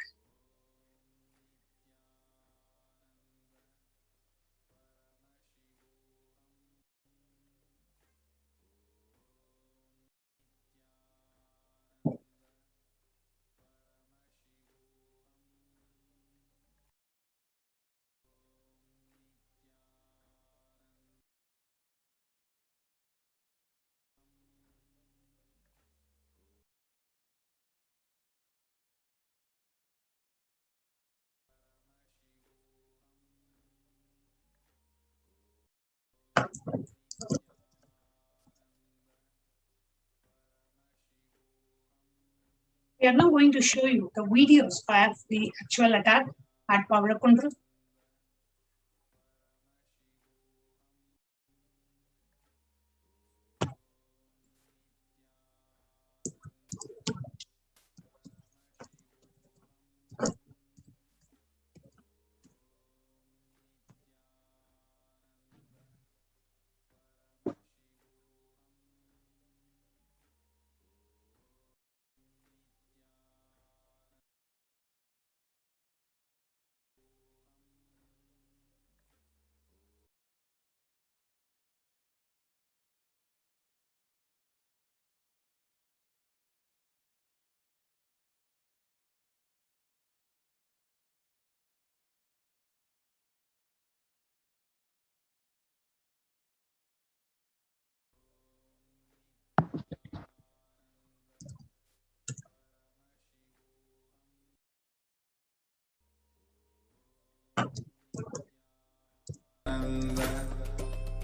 We are now going to show you the videos of the actual attack at Paramakundru.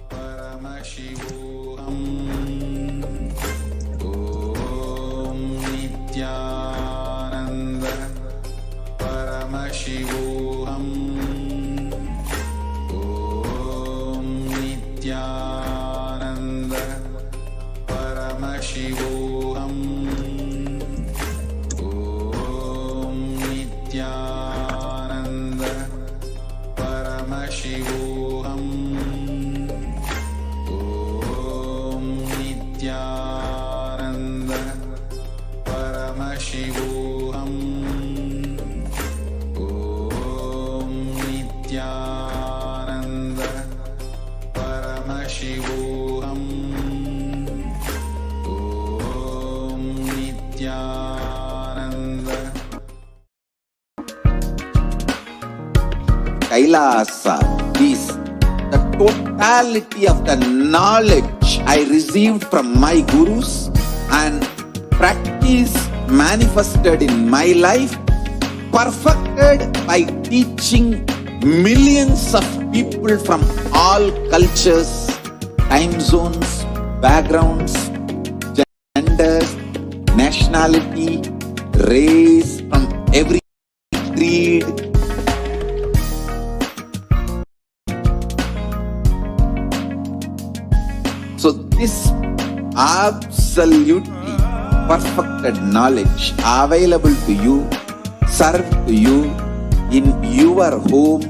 Paramashivoham. Om Nithyananda Paramashivoham. Om Nithyananda Paramashivoham. Om Nithyananda Paramashivoham. Om Nithyananda Paramashivoham. Om Nithyananda Paramashivoham. Om Nithyananda. Kailasa is the totality of the knowledge I received from my gurus and practice manifested in my life, perfected by teaching millions of people from all cultures, time zones, backgrounds, genders, nationality, race, from every creed. So this absolutely perfected knowledge available to you, served to you in your home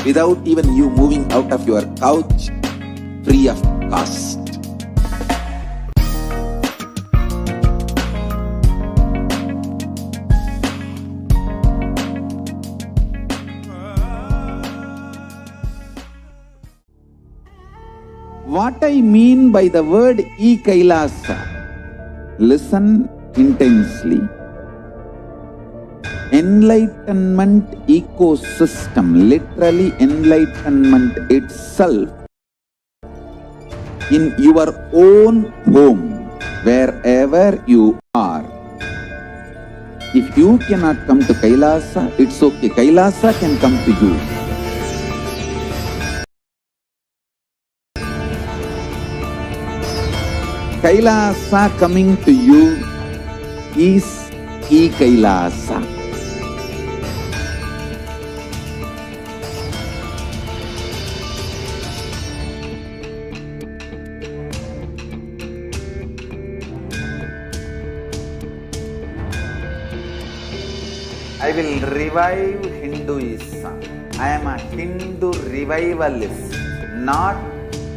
without even you moving out of your couch, free of cost. What I mean by the word e-Kailasa, listen intensely. Enlightenment ecosystem, literally enlightenment itself, in your own home, wherever you are. If you cannot come to Kailasa, it's okay. Kailasa can come to you. Kailasa coming to you is e-Kailasa. I will revive Hinduism. I am a Hindu revivalist, not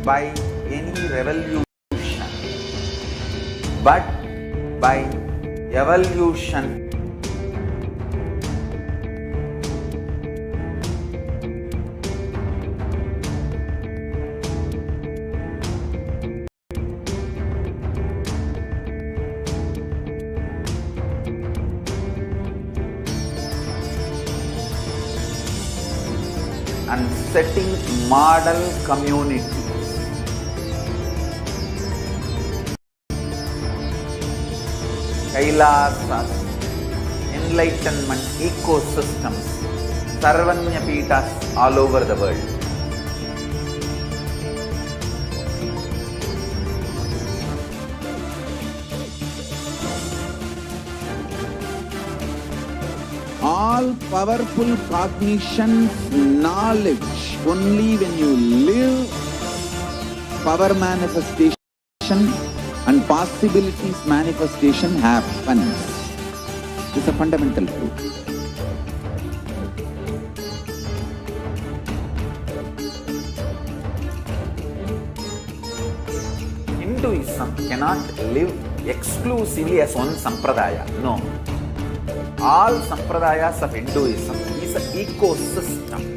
by any revolution, but by evolution. And setting model communities. Kailasas, enlightenment ecosystems, Sarvanya Pitas all over the world. All powerful cognition, knowledge, only when you live, power manifestation and possibilities manifestation happens. It's a fundamental truth. Hinduism cannot live exclusively as one sampradaya. No. All sampradayas of Hinduism is an ecosystem.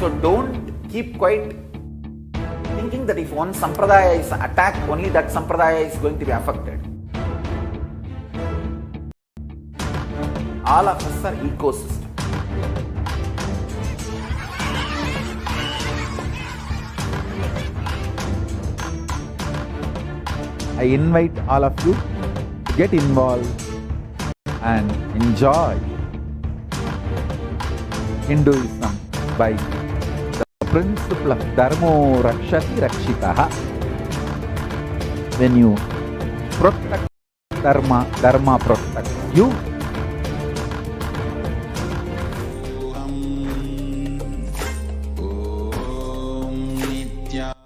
So don't keep quiet thinking that if one sampradaya is attacked, only that sampradaya is going to be affected. All of us are ecosystem. I invite all of you to get involved and enjoy Hinduism by the principle of Dharmo Rakshati Rakshitaha. When you protect Dharma, Dharma protects you.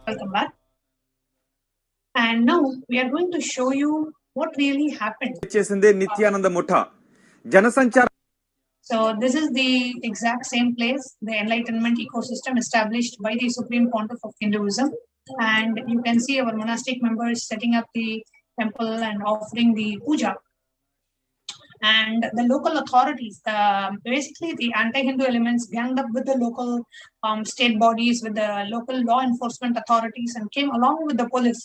Welcome back. And now we are going to show you what really happened. చేసిందే నిత్యానంద ముఠ జనసంచార. So this is the exact same place, the enlightenment ecosystem established by the Supreme Pontiff of Hinduism. And you can see our monastic members setting up the temple and offering the puja. And the local authorities, basically the anti-Hindu elements ganged up with the local state bodies, with the local law enforcement authorities, and came along with the police,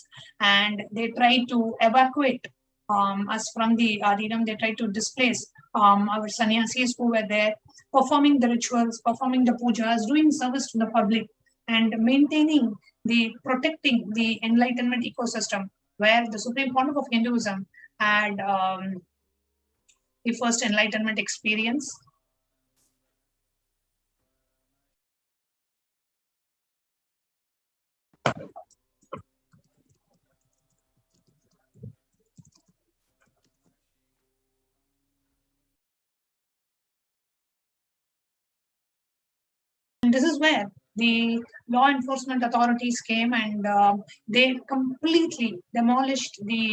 and they tried to evacuate us from the Adinam. They tried to displace our sannyasis who were there, performing the rituals, performing the pujas, doing service to the public, and maintaining protecting the enlightenment ecosystem, where the Supreme Pontiff of Hinduism had the first enlightenment experience. And this is where the law enforcement authorities came, and they completely demolished the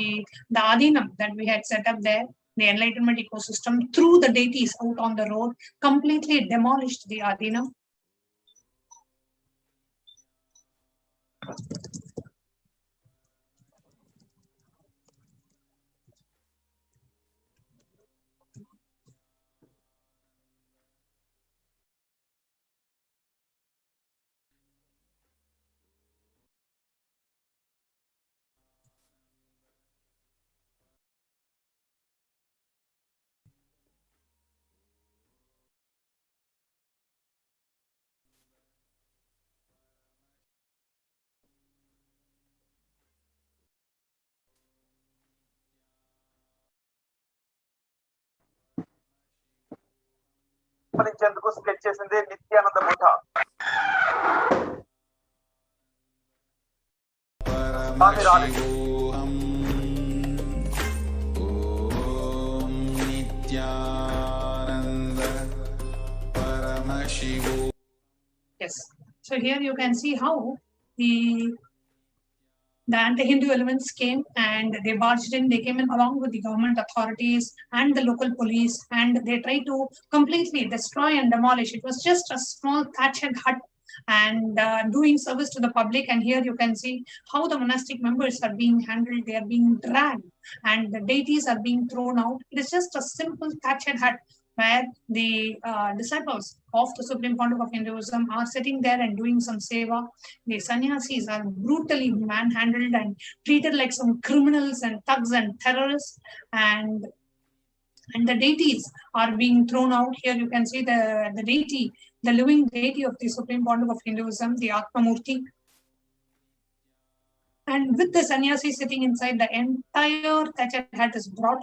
Adinam that we had set up there, the enlightenment ecosystem, threw the deities out on the road, completely demolished the Adinam. ప్రతిఫలించేందుకు sketch చేసింది నిత్యానంద ముఠ. స్వామి రాలేదు. Yes. So here you can see how the anti-Hindu elements came and they barged in. They came in along with the government authorities and the local police, and they tried to completely destroy and demolish. It was just a small thatched hut and doing service to the public. And here you can see how the monastic members are being handled. They are being dragged and the deities are being thrown out. It is just a simple thatched hut where the disciples of the Supreme Pontiff of Hinduism are sitting there and doing some seva. The sannyasis are brutally manhandled and treated like some criminals and thugs and terrorists, and the deities are being thrown out. Here you can see the deity, the living deity of the Supreme Pontiff of Hinduism, the Atmamurti. And with the sannyasi sitting inside, the entire thatched hut is brought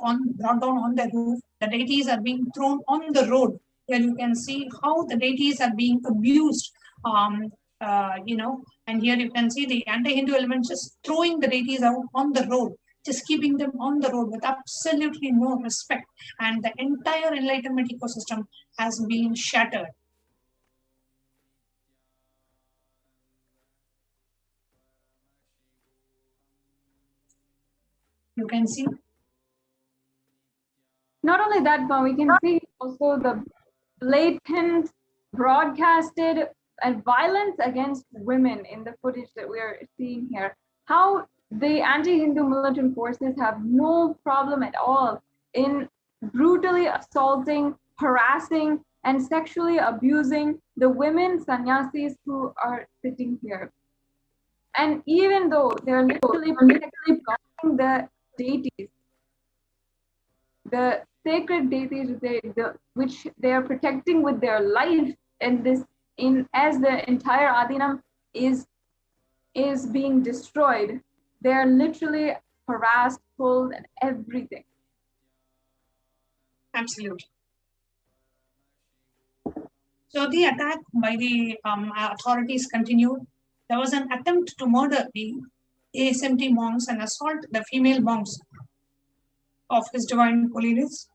down on the roof. The deities are being thrown on the road. Here you can see how the deities are being abused. And here you can see the anti-Hindu elements just throwing the deities out on the road, just keeping them on the road with absolutely no respect. And the entire enlightenment ecosystem has been shattered. You can see. Not only that, but we can see also the blatant broadcasted and violence against women in the footage that we are seeing here. How the anti-Hindu militant forces have no problem at all in brutally assaulting, harassing, and sexually abusing the women sannyasis who are sitting here. And even though they're literally blocking the deities, the sacred deities which they are protecting with their life, as the entire Adinam is being destroyed, they are literally harassed, pulled, and everything. Absolutely. So the attack by the authorities continued. There was an attempt to murder the ASMT monks and assault the female monks of His Divine Holiness.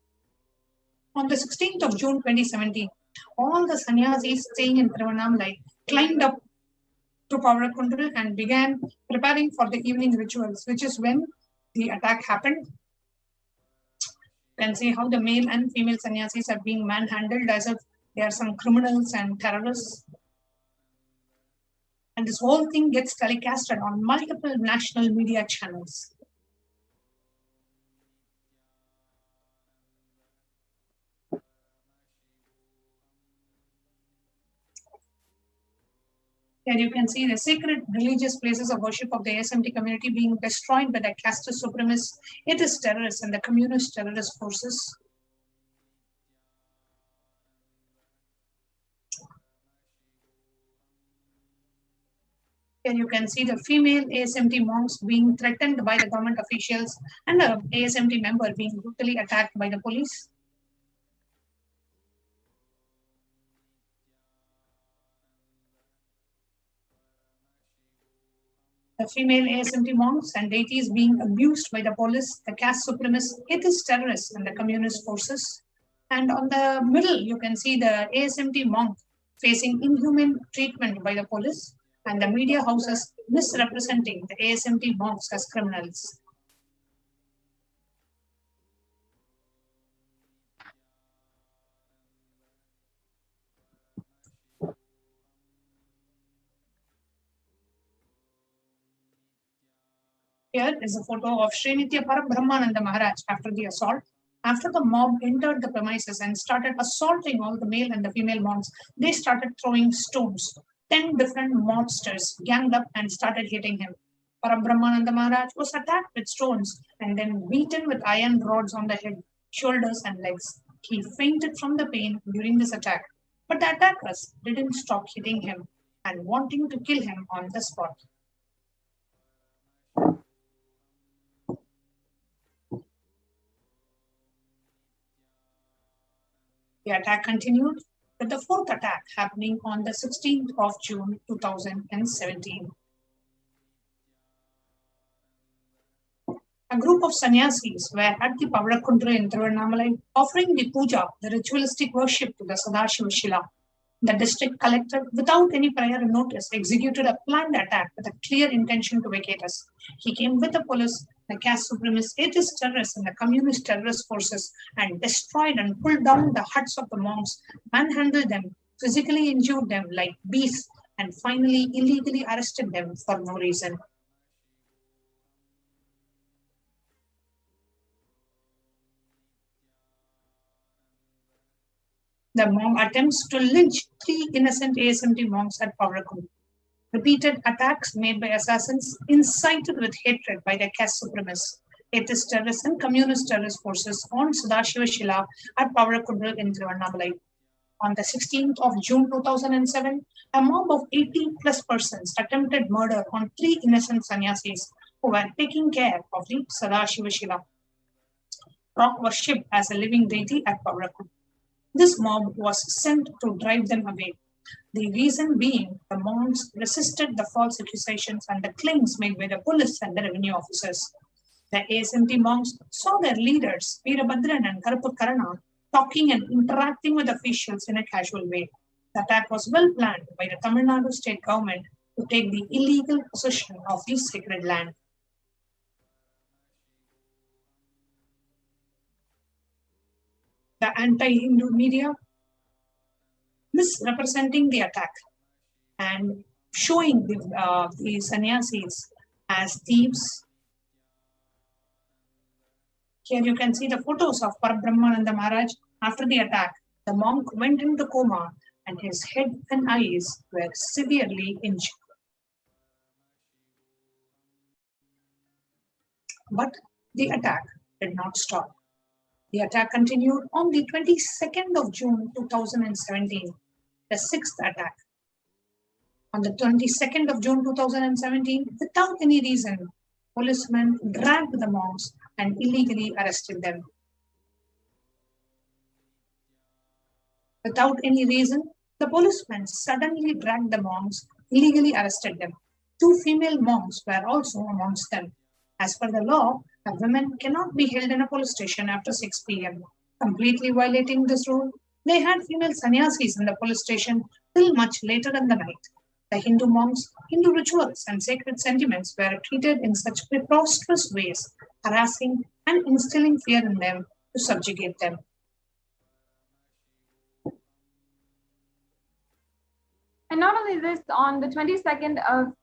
On the 16th of June 2017, all the sannyasis staying in Tiruvannamalai climbed up to Pavarakundal and began preparing for the evening rituals, which is when the attack happened. You can see how the male and female sannyasis are being manhandled as if they are some criminals and terrorists. And this whole thing gets telecasted on multiple national media channels. Here you can see the sacred religious places of worship of the ASMT community being destroyed by the caste supremacists, atheist terrorists, and the communist terrorist forces. Here you can see the female ASMT monks being threatened by the government officials and the ASMT member being brutally attacked by the police. The female ASMT monks and deities being abused by the police, the caste supremacists, atheist terrorists, and the communist forces. And on the middle, you can see the ASMT monk facing inhumane treatment by the police, and the media houses misrepresenting the ASMT monks as criminals. Here is a photo of Srinitya Parabrahmananda Maharaj after the assault. After the mob entered the premises and started assaulting all the male and the female monks, they started throwing stones. 10 different mobsters ganged up and started hitting him. Parabrahmananda Maharaj was attacked with stones and then beaten with iron rods on the head, shoulders, and legs. He fainted from the pain during this attack, but the attackers didn't stop hitting him and wanting to kill him on the spot. The attack continued. with the fourth attack happening on the 16th of June 2017. A group of sannyasis were at the Paramakundru in Tiruvannamalai offering the puja, the ritualistic worship to the Sadashiva Shila. The district collector, without any prior notice, executed a planned attack with a clear intention to vacate us. He came with the police, the caste supremacist, atheist terrorists, and the communist terrorist forces and destroyed and pulled down the huts of the monks, manhandled them, physically injured them like beasts, and finally illegally arrested them for no reason. The monk attempts to lynch 3 innocent ASMT monks at Paramakundru. Repeated attacks made by assassins incited with hatred by the caste supremacists, atheist terrorists and communist terrorist forces on Sadashiva Shila at Paramakundru in Tiruvannamalai. On the 16th of June 2007, a mob of 80 plus persons attempted murder on 3 innocent sannyasis who were taking care of the Sadashiva Shila, rock worshipped as a living deity at Paramakundru. This mob was sent to drive them away. The reason being the monks resisted the false accusations and the claims made by the police and the revenue officers. The ASMT monks saw their leaders, Veerabhadran and Karuppu talking and interacting with officials in a casual way. The attack was well planned by the Tamil Nadu state government to take the illegal possession of the sacred land. The anti-Hindu media misrepresenting the attack and showing the sannyasis as thieves. Here you can see the photos of Parabrahmananda Maharaj after the attack. The monk went into coma and his head and eyes were severely injured. But the attack did not stop. The attack continued on the 22nd of June 2017, the 6th attack. On the 22nd of June 2017, without any reason, policemen dragged the monks and illegally arrested them. Without any reason, the policemen suddenly dragged the monks, illegally arrested them. 2 female monks were also amongst them. As per the law, a woman cannot be held in a police station after 6 p.m. Completely violating this rule, they had female sannyasis in the police station till much later in the night. The Hindu monks, Hindu rituals and sacred sentiments were treated in such preposterous ways, harassing and instilling fear in them to subjugate them. And not only this, on the 22nd of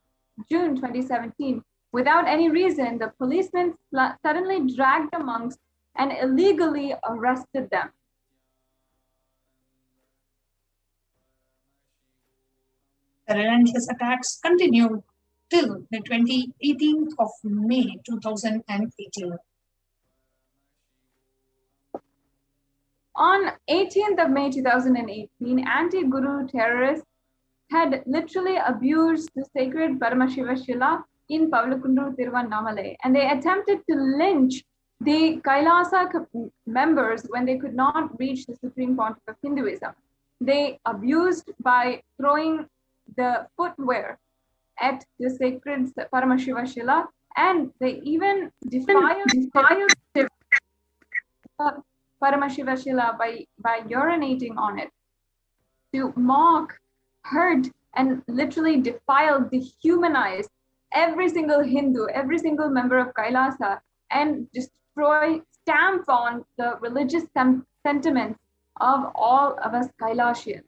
June 2017, without any reason, the policemen suddenly dragged the monks and illegally arrested them. The relentless attacks continued till the 18th of May 2018. On 18th of May 2018, anti-Guru terrorists had literally abused the sacred Paramashiva Shila in Paramakundru, Tiruvannamalai, and they attempted to lynch the Kailasa members when they could not reach the Supreme Pontiff of Hinduism. They abused by throwing the footwear at the sacred Paramashiva Shila, and they even defiled Paramashiva Shila by urinating on it to mock, hurt, and literally defile, dehumanize every single Hindu, every single member of Kailasa, and destroy, stamp on the religious sentiments of all of us Kailasians.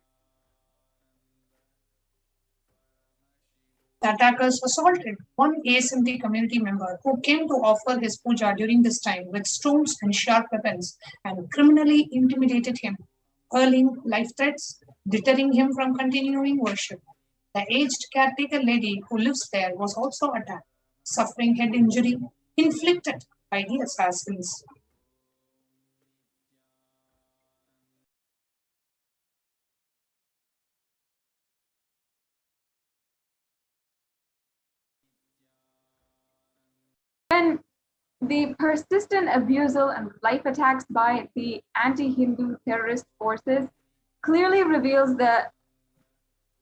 The attackers assaulted one ASMT community member who came to offer his puja during this time with stones and sharp weapons and criminally intimidated him, hurling life threats, deterring him from continuing worship. The aged caretaker lady who lives there was also attacked, suffering head injury inflicted by the assassins. And the persistent abusal and life attacks by the anti-Hindu terrorist forces clearly reveals the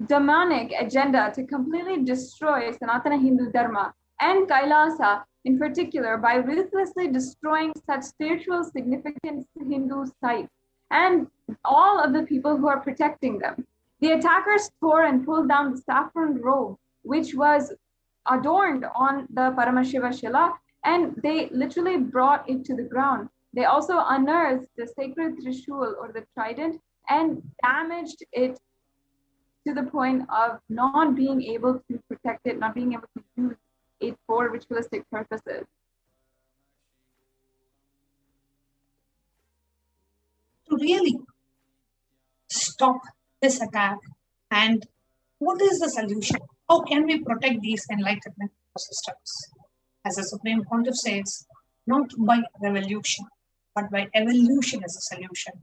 demonic agenda to completely destroy Sanatana Hindu Dharma and Kailasa in particular by ruthlessly destroying such spiritual significant Hindu sites and all of the people who are protecting them. The attackers tore and pulled down the saffron robe, which was adorned on the Paramashiva Shila, and they literally brought it to the ground. They also unearthed the sacred Trishul or the trident and damaged it to the point of not being able to protect it, not being able to use it for ritualistic purposes. To really stop this attack, and what is the solution? How can we protect these enlightenment systems? As the Supreme Pontiff says, not by revolution, but by evolution is a solution.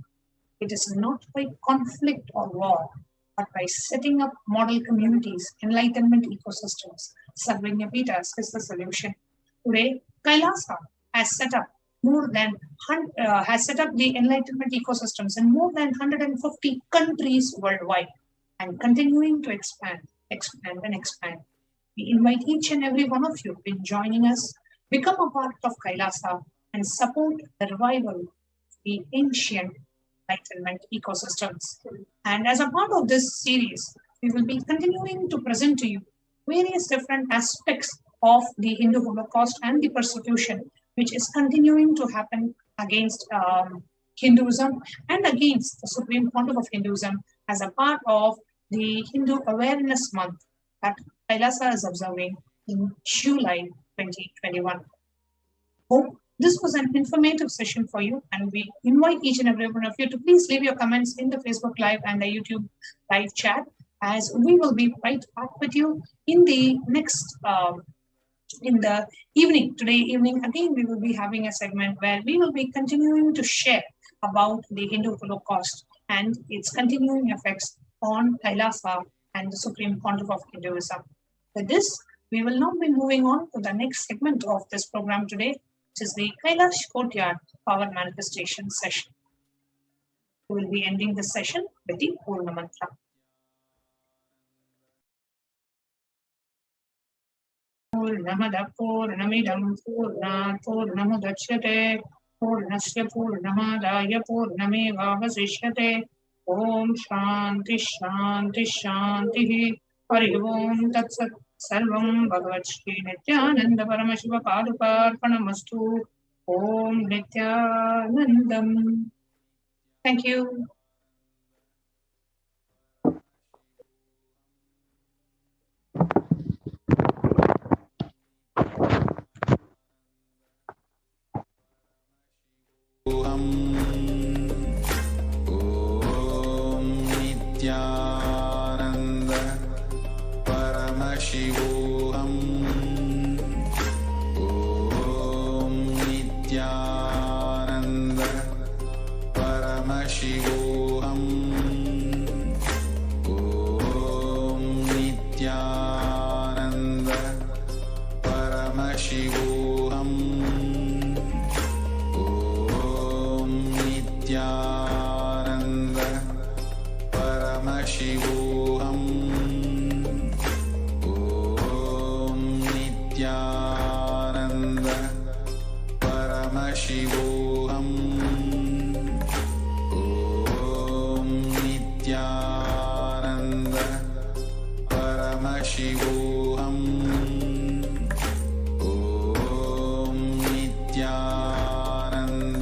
It is not by conflict or war, but by setting up model communities, enlightenment ecosystems. Sarvagnapitas is the solution. Today, Kailasa has set up the enlightenment ecosystems in more than 150 countries worldwide and continuing to expand. We invite each and every one of you in joining us, become a part of Kailasa and support the revival of the ancient enlightenment ecosystems. And as a part of this series, we will be continuing to present to you various different aspects of the Hindu Holocaust and the persecution which is continuing to happen against Hinduism and against the Supreme Pontiff of Hinduism as a part of the Hindu Awareness Month that Kailasa is observing in July 2021. Hope this was an informative session for you, and we invite each and every one of you to please leave your comments in the Facebook Live and the YouTube live chat, as we will be right back with you in the next, in the evening. Today evening, again, we will be having a segment where we will be continuing to share about the Hindu Holocaust and its continuing effects on Kailasa and the Supreme Pontiff of Hinduism. With this, we will now be moving on to the next segment of this program today, which is the Kailash Courtyard Power Manifestation session. We will be ending this session with the Purna Mantra. Purnamada Purnamidam Purna Purnamudachyate Purnasya Purnamadaya Purnameva Vasishyate Om Shanti Shanti Shanti Hari Om Tat Sat Sarvam Bhagavat Shri Nithyananda Paramashiva Padukarpanamastu Om Nithyanandam. Thank you. Nithyananda Paramashivoham. Om Nithyananda Paramashivoham. Om Nithyananda Paramashivoham. Om Nithyananda Paramashivoham. Om Nithyananda Paramashivoham. Om Nithyananda Paramashivoham. Om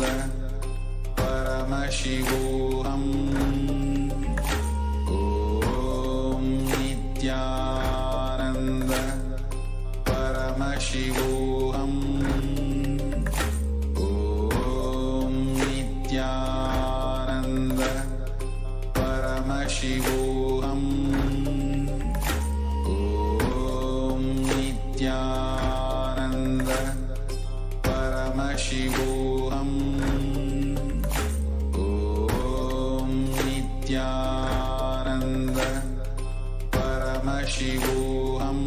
Nithyananda Paramashivoham. Om Nithyananda Paramashivoham. Om Nithyananda Paramashivoham. Om Nithyananda Paramashivoham. Om Nithyananda Paramashivoham.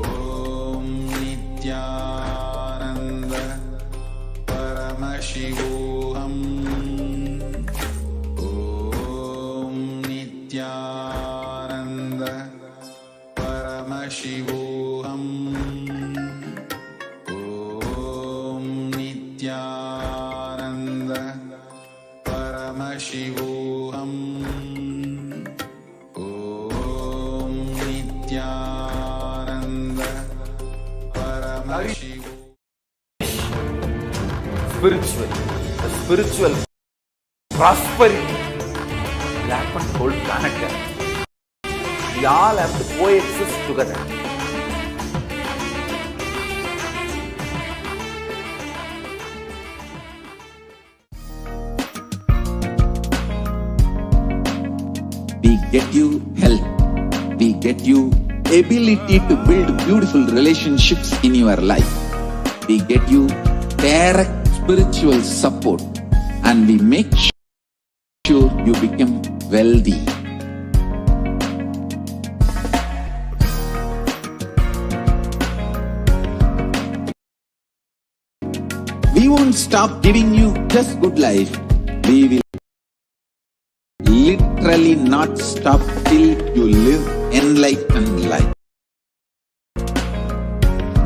Om Nithyananda Paramashivoham. Nithyananda Paramashivoham. Om Nithyananda Paramashivoham. Om Nithyananda Paramashivoham. Spiritual, the spiritual prosperity will happen to whole planet Earth. We all have to coexist together. We get you health. We get you ability to build beautiful relationships in your life. We get you direct spiritual support, and we make sure you become wealthy. We won't stop giving you just good life. We will literally not stop till you live enlightened life.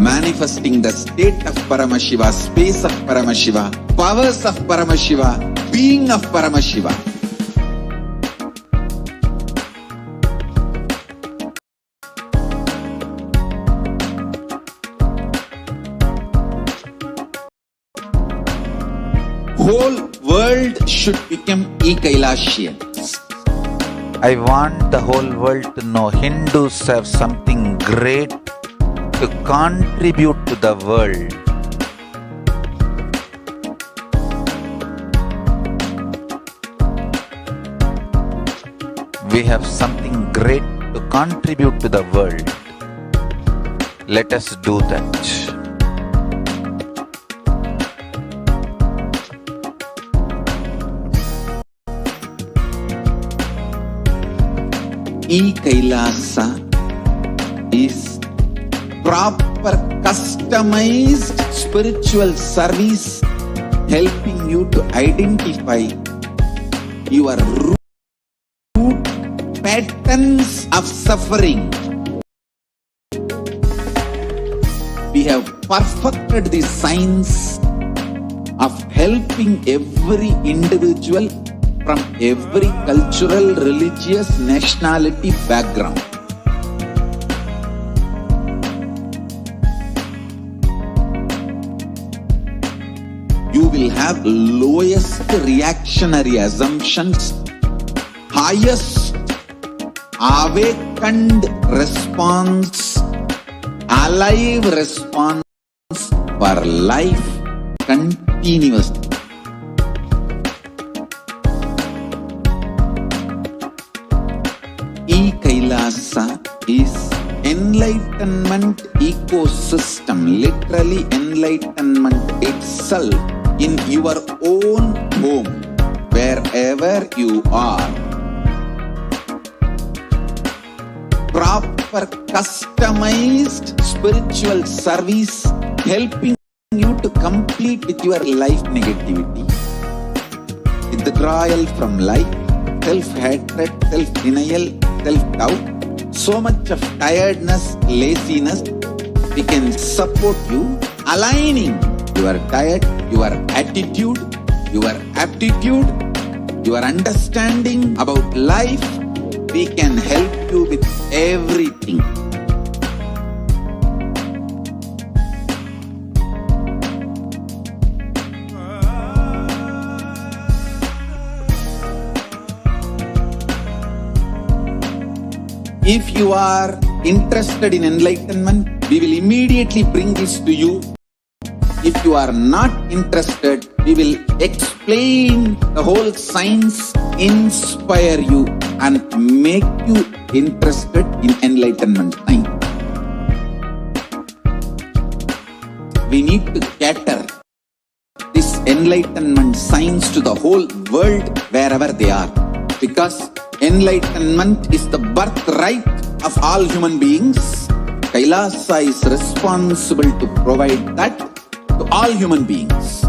Manifesting the state of Paramashiva, space of Paramashiva, powers of Paramashiva, being of Paramashiva. Whole world should become Kailashians. I want the whole world to know Hindus have something great to contribute to the world. We have something great to contribute to the world. Let us do that. Kailasa is proper customized spiritual service helping you to identify your root patterns of suffering. We have perfected the science of helping every individual from every cultural, religious, nationality background. You will have lowest reactionary assumptions, highest awakened response, alive response for life continuously. Kailasa is enlightenment ecosystem, literally enlightenment itself in your own home, wherever you are. Proper customized spiritual service helping you to complete with your life negativity, withdrawal from life, self-hatred, self-denial, self-doubt, so much of tiredness, laziness. We can support you aligning your diet, your attitude, your aptitude, your understanding about life. We can help you with everything. If you are interested in enlightenment, we will immediately bring this to you. If you are not interested, we will explain the whole science, inspire you and make you interested in enlightenment time. We need to cater this enlightenment science to the whole world wherever they are, because enlightenment is the birthright of all human beings. Kailasa is responsible to provide that to all human beings.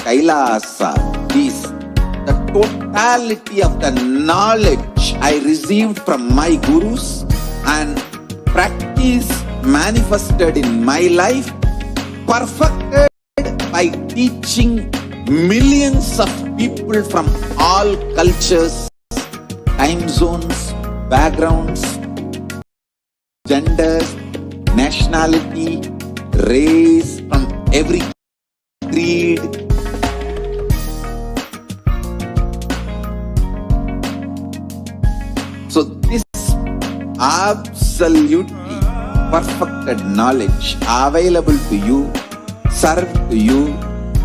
Kailasa is the totality of the knowledge I received from my gurus and practice manifested in my life, perfected by teaching millions of people from all cultures, time zones, backgrounds, genders, nationality, race, from every creed. So this absolutely perfected knowledge available to you, served to you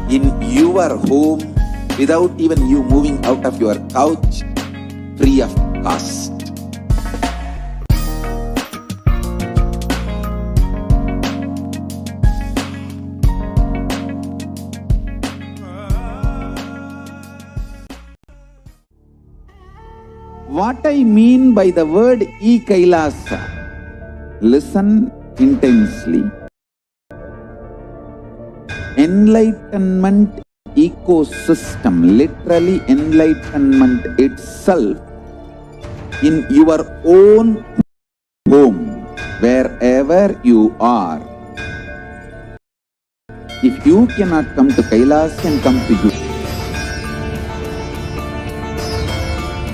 in your home without even you moving out of your couch, free of cost. What I mean by the word e-Kailasa, listen intensely. Enlightenment ecosystem, literally enlightenment itself in your own home, wherever you are. If you cannot come to Kailas, can come to you.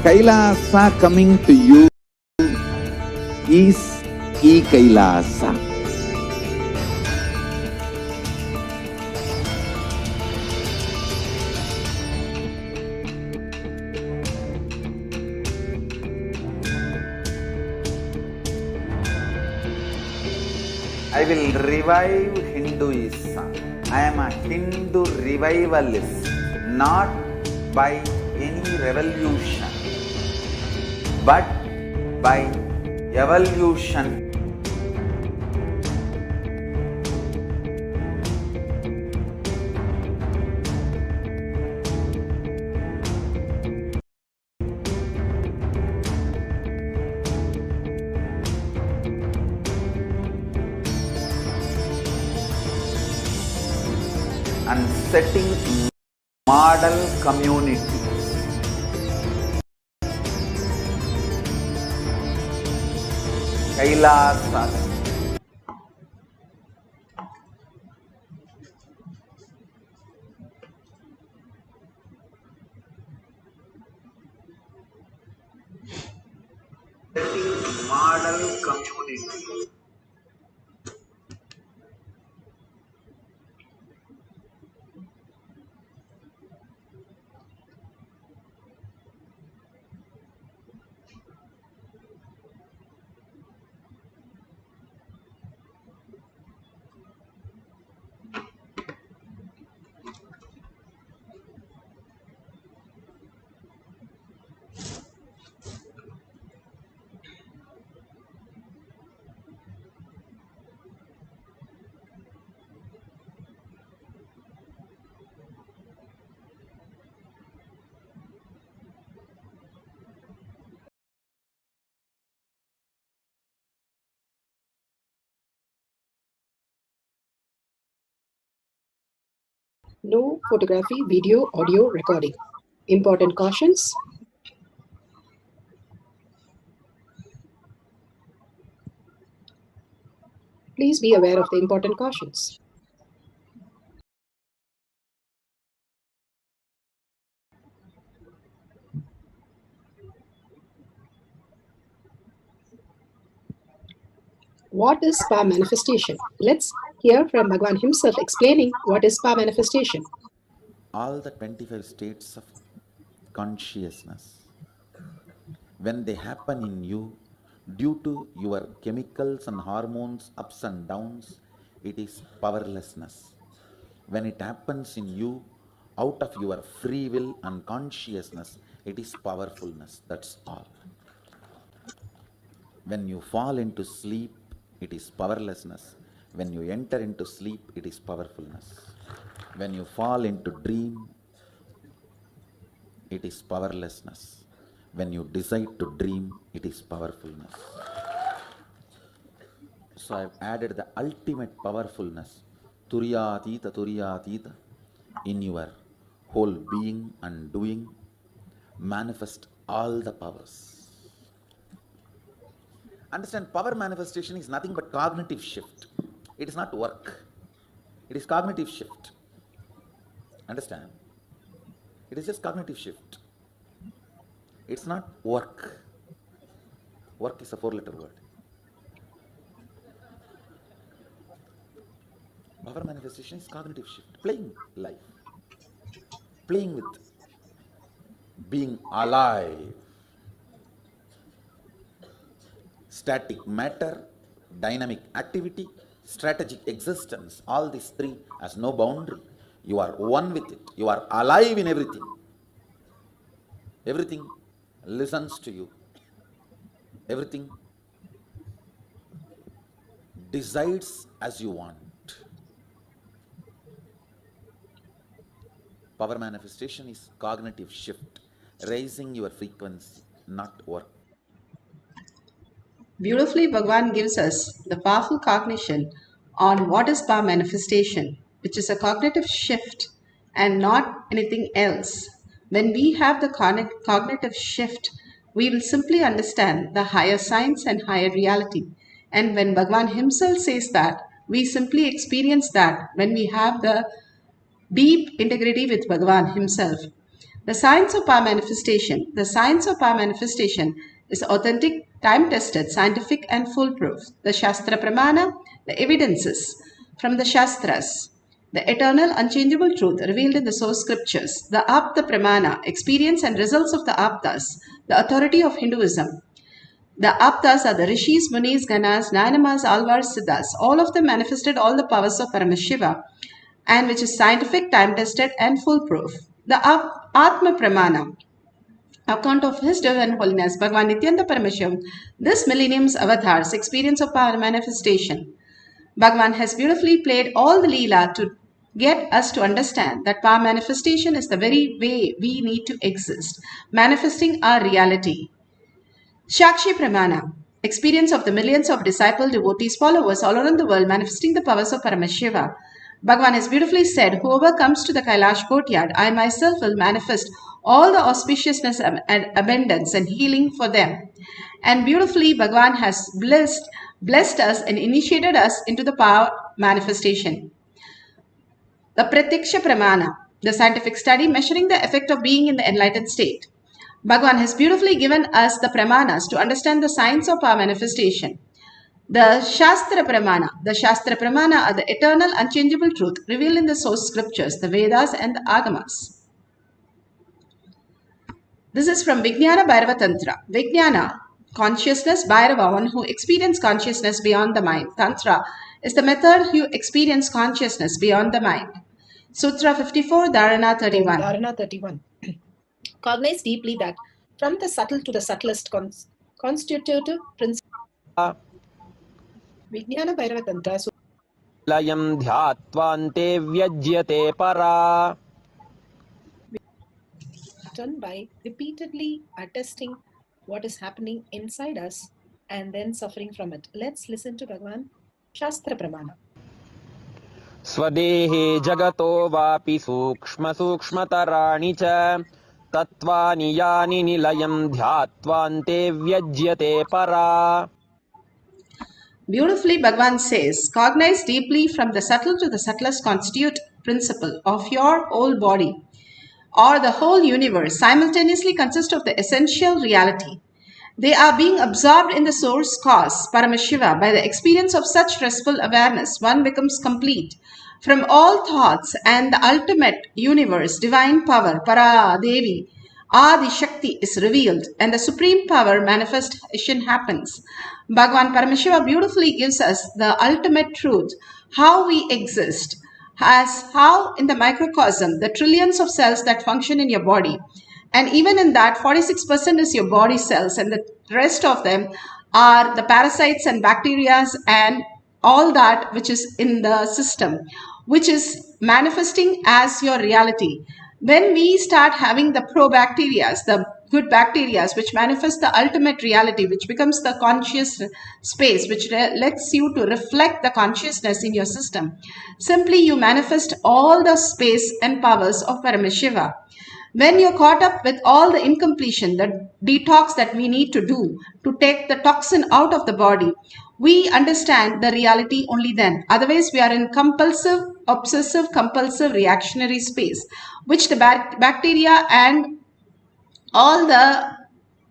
Kailasa coming to you is e-Kailasa. I will revive Hinduism. I am a Hindu revivalist, not by any revolution, but by evolution. And setting model communities. Kailasas. Setting model communities. No photography, video, audio recording. Important cautions. Please be aware of the important cautions. What is spa manifestation? Let's hear from Bhagwan himself explaining what is spa manifestation. All the 25 states of consciousness, when they happen in you, due to your chemicals and hormones ups and downs, it is powerlessness. When it happens in you, out of your free will and consciousness, it is powerfulness. That's all. When you fall into sleep, it is powerlessness. When you enter into sleep, it is powerfulness. When you fall into dream, it is powerlessness. When you decide to dream, it is powerfulness. So I've added the ultimate powerfulness, Turyatita, in your whole being and doing, manifest all the powers. Understand, power manifestation is nothing but cognitive shift. It is not work. It is cognitive shift. Understand? It is just cognitive shift. It's not work. Work is a 4-letter word. Power manifestation is cognitive shift. Playing life. Playing with being alive. Static matter, dynamic activity, strategic existence. All these three has no boundary. You are one with it. You are alive in everything. Everything listens to you. Everything decides as you want. Power manifestation is cognitive shift, raising your frequency, not work. Beautifully, Bhagavan gives us the powerful cognition on what is power manifestation, which is a cognitive shift and not anything else. When we have the cognitive shift, we will simply understand the higher science and higher reality. And when Bhagavan himself says that, we simply experience that when we have the deep integrity with Bhagavan himself. The science of power manifestation. The science of power manifestation is authentic, time-tested, scientific and foolproof. The Shastra Pramana, the evidences from the Shastras, the eternal unchangeable truth revealed in the source scriptures, the Apta Pramana, experience and results of the Aptas, the authority of Hinduism. The Aptas are the Rishis, Munis, Ganas, Nayanamas, Alvars, Siddhas. All of them manifested all the powers of Paramashiva, and which is scientific, time-tested and foolproof. The Atma Pramana, account of His Divine Holiness, Bhagavan Nithyananda Paramashivam, this millennium's avatars, experience of power manifestation. Bhagavan has beautifully played all the Leela to get us to understand that power manifestation is the very way we need to exist, manifesting our reality. Shakshi Pramana, experience of the millions of disciple devotees, followers all around the world manifesting the powers of Paramashiva. Bhagavan has beautifully said, whoever comes to the Kailash courtyard, I myself will manifest all the auspiciousness and abundance and healing for them. And beautifully, Bhagavan has blessed us and initiated us into the power manifestation. The Pratyaksha Pramana, the scientific study measuring the effect of being in the enlightened state. Bhagavan has beautifully given us the Pramanas to understand the science of power manifestation. The Shastra Pramana are the eternal unchangeable truth revealed in the source scriptures, the Vedas and the Agamas. This is from Vijnana Bhairava Tantra. Vijnana, consciousness, Bhairava, one who experiences consciousness beyond the mind. Tantra is the method you experience consciousness beyond the mind. Sutra 54, Dharana 31. Dharana 31. Cognize deeply that from the subtle to the subtlest constitutive principle. Vijnana Bhairava Tantra. Layam dhyatvante vyajyate para. Done by repeatedly attesting what is happening inside us and then suffering from it. Let's listen to Bhagavan Shastra Pramana. Swadehe jagato vapi sukshma sukshmatarani cha tattvani yani nilayam dhyatvante vyajyate para. Beautifully, Bhagavan says, cognize deeply from the subtle to the subtlest constitute principle of your whole body or the whole universe simultaneously consist of the essential reality. They are being absorbed in the source cause, Paramashiva. By the experience of such restful awareness, one becomes complete from all thoughts and the ultimate universe, divine power, Para Devi, Adi Shakti is revealed and the supreme power manifestation happens. Bhagavan Paramashiva beautifully gives us the ultimate truth, how we exist, as how in the microcosm, the trillions of cells that function in your body. And even in that, 46% is your body cells and the rest of them are the parasites and bacteria and all that which is in the system, which is manifesting as your reality. When we start having the probacteria, the good bacteria which manifest the ultimate reality, which becomes the conscious space, which lets you to reflect the consciousness in your system. Simply you manifest all the space and powers of Paramashiva. When you're caught up with all the incompletion, the detox that we need to do to take the toxin out of the body, we understand the reality only then. Otherwise, we are in compulsive, obsessive, compulsive, reactionary space, which the bacteria and all the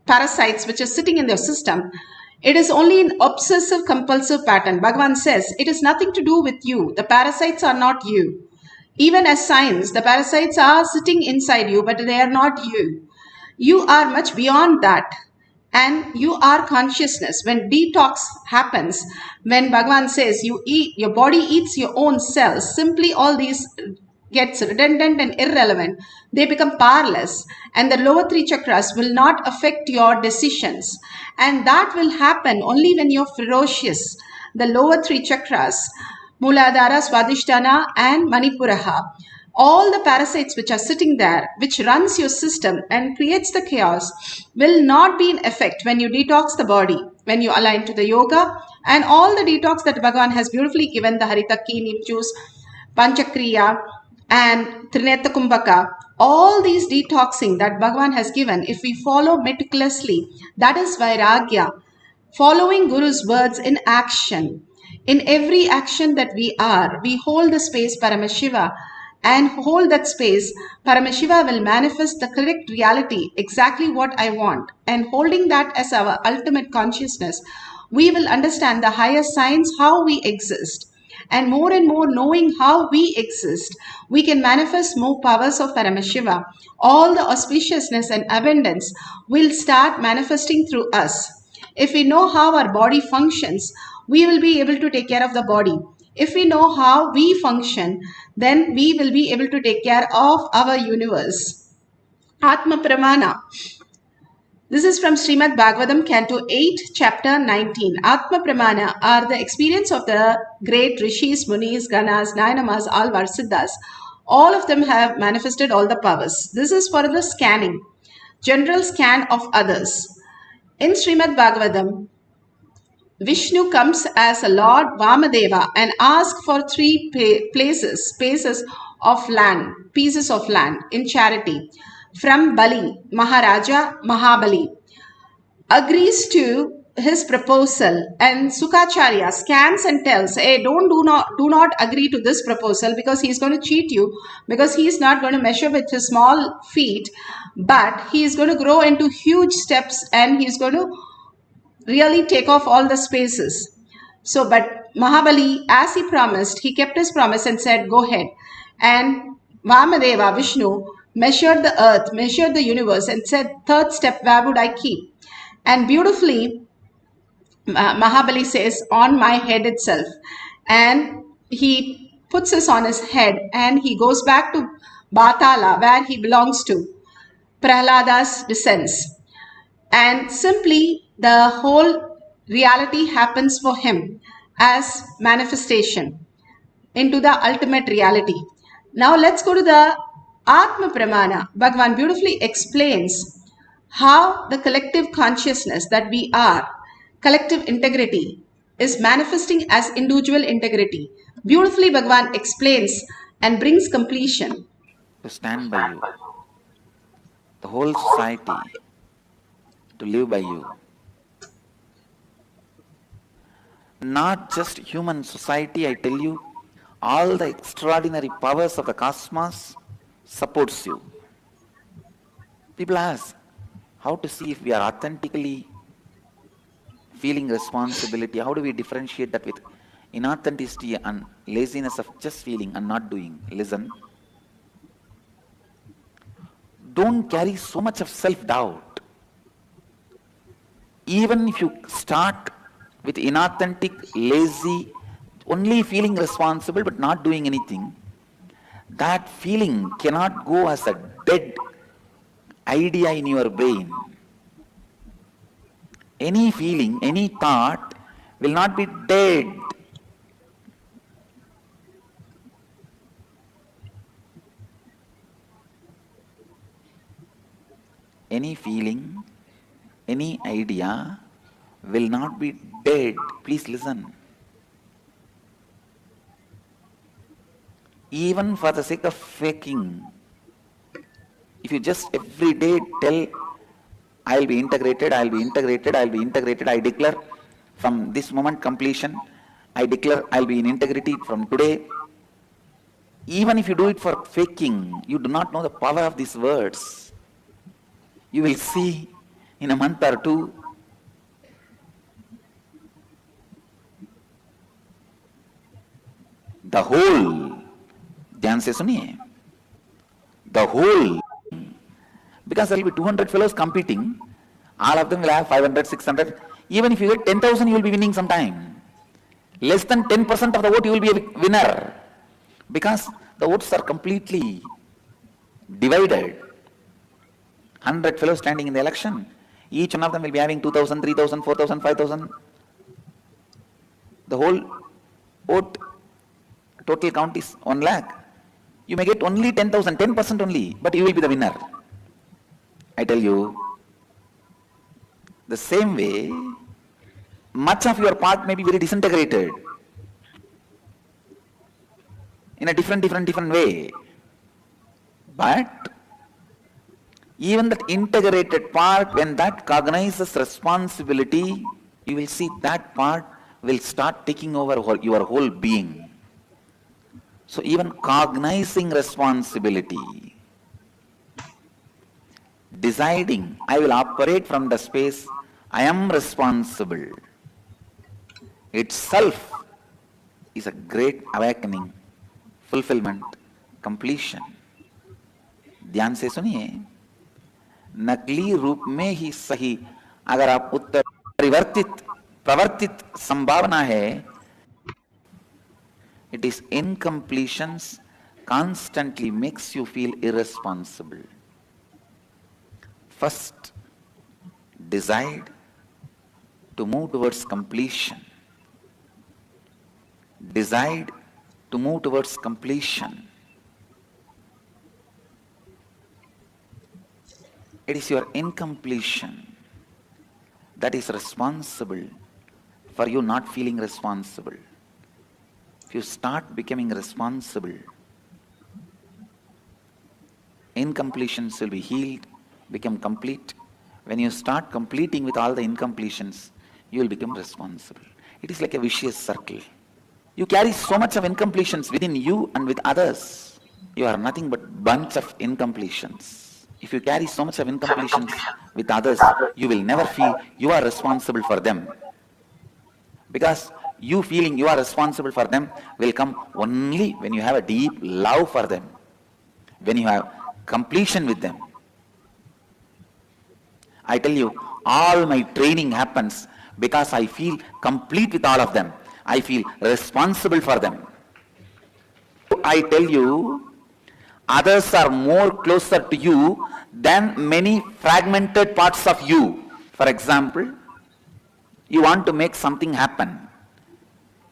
parasites which are sitting in their system, it is only an obsessive compulsive pattern. Bhagavan says it is nothing to do with you. The parasites are not you. Even as science, the parasites are sitting inside you, but they are not you. You are much beyond that. And you are consciousness. When detox happens, when Bhagavan says you eat, your body eats your own cells, simply all these gets redundant and irrelevant. They become powerless, and the lower three chakras will not affect your decisions. And that will happen only when you're ferocious. The lower three chakras, Muladhara, Swadhisthana, and Manipuraha, all the parasites which are sitting there, which runs your system and creates the chaos, will not be in effect when you detox the body, when you align to the yoga and all the detox that Bhagavan has beautifully given, the Haritaki, Neem juice, Panchakriya, and Trineta Kumbhaka. All these detoxing that Bhagavan has given, if we follow meticulously, that is Vairagya. Following Guru's words in action. In every action that we are, we hold the space Paramashiva, and hold that space, Paramashiva will manifest the correct reality, exactly what I want. And holding that as our ultimate consciousness, we will understand the higher science, how we exist. And more knowing how we exist, we can manifest more powers of Paramashiva. All the auspiciousness and abundance will start manifesting through us. If we know how our body functions, we will be able to take care of the body. If we know how we function, then we will be able to take care of our universe. Atma Pramana. This is from Srimad Bhagavatam, Canto 8, Chapter 19. Atma Pramana are the experience of the great Rishis, Munis, Ganas, Nayanamas, Alvar, Siddhas. All of them have manifested all the powers. This is for the scanning, general scan of others. In Srimad Bhagavatam, Vishnu comes as a Lord Vamadeva and asks for three spaces of land, pieces of land in charity. From Bali, Maharaja Mahabali agrees to his proposal, and Sukacharya scans and tells, hey, do not agree to this proposal, because he's going to cheat you, because he's not going to measure with his small feet, but he is going to grow into huge steps and he's going to really take off all the spaces. So, but Mahabali, as he promised, he kept his promise and said, go ahead. And Vamadeva, Vishnu, measured the earth, measured the universe and said, third step, where would I keep? And beautifully, Mahabali says, on my head itself. And he puts this on his head and he goes back to Batala, where he belongs to. Prahlada's descends. And simply the whole reality happens for him as manifestation into the ultimate reality. Now let's go to the Atma Pramana. Bhagavan beautifully explains how the collective consciousness that we are, collective integrity, is manifesting as individual integrity. Beautifully Bhagavan explains and brings completion. To stand by you, the whole society to live by you. Not just human society, I tell you, all the extraordinary powers of the cosmos supports you. People ask, how to see if we are authentically feeling responsibility? How do we differentiate that with inauthenticity and laziness of just feeling and not doing? Listen. Don't carry so much of self-doubt. Even if you start with inauthentic, lazy, only feeling responsible but not doing anything, that feeling cannot go as a dead idea in your brain. Any feeling, any thought will not be dead. any feeling, any idea will not be dead. Please listen. Even for the sake of faking, if you just every day tell, I'll be integrated, I'll be integrated, I'll be integrated, I declare from this moment completion, I declare I'll be in integrity from today. Even if you do it for faking, you do not know the power of these words. You will see in a month or two, the whole, ध्यान से सुनिए, the whole, because there will be 200 fellows competing, all of them will have 500, 600. Even if you get 10,000, you will be winning sometime. Less than 10% of the vote, you will be a winner. Because the votes are completely divided. 100 fellows standing in the election. Each one of them will be having 2,000, 3,000, 4,000, 5,000. The whole vote total count is 1 lakh. You may get only 10,000, 10% only, but you will be the winner. I tell you, the same way, much of your part may be very disintegrated in a different way. But even that integrated part, when that cognizes responsibility, you will see that part will start taking over your whole being. So even cognizing responsibility, deciding, I will operate from the space, I am responsible, itself is a great awakening, fulfillment, completion. ध्यान से सुनिए, नकली रूप में ही सही, अगर आप उत्तर परिवर्तित प्रवर्तित संभावना है, it is incompletions constantly makes you feel irresponsible. First, decide to move towards completion. Decide to move towards completion. It is your incompletion that is responsible for you not feeling responsible. If you start becoming responsible, incompletions will be healed, become complete. When you start completing with all the incompletions, you will become responsible. It is like a vicious circle. You carry so much of incompletions within you and with others. You are nothing but bunch of incompletions. If you carry so much of incompletions with others, you will never feel you are responsible for them. Because you feeling you are responsible for them will come only when you have a deep love for them, when you have completion with them. I tell you, all my training happens because I feel complete with all of them. I feel responsible for them. I tell you, others are more closer to you than many fragmented parts of you. For example, you want to make something happen.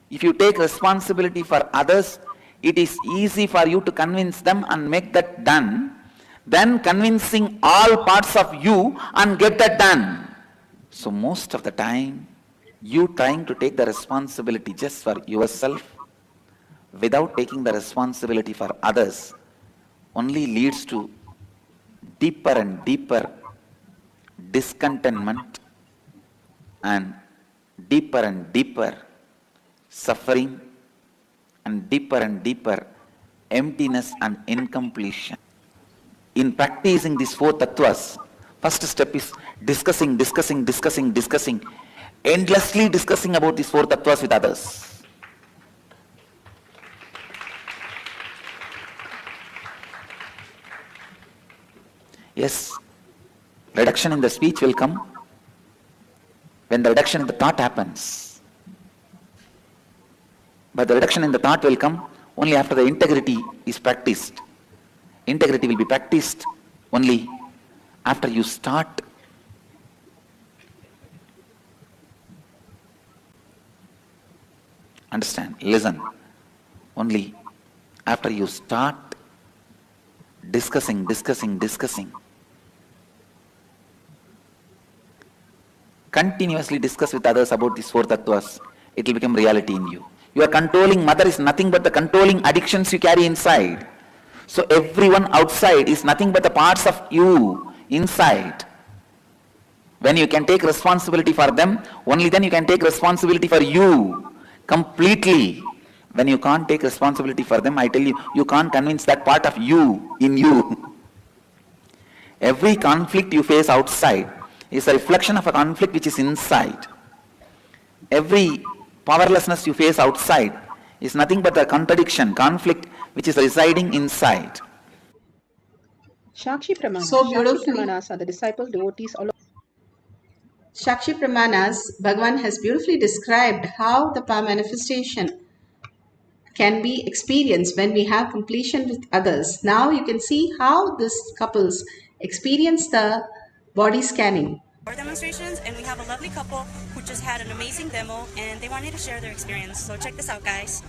If you take responsibility for others, it is easy for you to convince them and make that done, than convincing all parts of you and get that done. So most of the time, you trying to take the responsibility just for yourself without taking the responsibility for others only leads to deeper and deeper discontentment and deeper suffering and deeper emptiness and incompletion. In practicing these 4 tattvas, first step is discussing, endlessly discussing about these 4 tattvas with others. Yes, reduction in the speech will come when the reduction in the thought happens. But the reduction in the thought will come only after the integrity is practiced. Integrity will be practiced only after you start understand, listen, only after you start discussing, continuously discuss with others about these four tattvas, it will become reality in you. Your controlling mother is nothing but the controlling addictions you carry inside. So everyone outside is nothing but the parts of you inside. When you can take responsibility for them, only then you can take responsibility for you completely. When you can't take responsibility for them, I tell you, you can't convince that part of you in you. Every conflict you face outside is a reflection of a conflict which is inside. Every powerlessness you face outside is nothing but a contradiction, conflict which is residing inside. Shakshi Pramanas. So beautifully. Shakshi Pramanas are the disciple devotees all. Shakshi Pramanas, Bhagavan has beautifully described how the power manifestation can be experienced when we have completion with others. Now you can see how these couples experience the body scanning. Demonstrations, and we have a lovely couple who just had an amazing demo and they wanted to share their experience. So check this out, guys.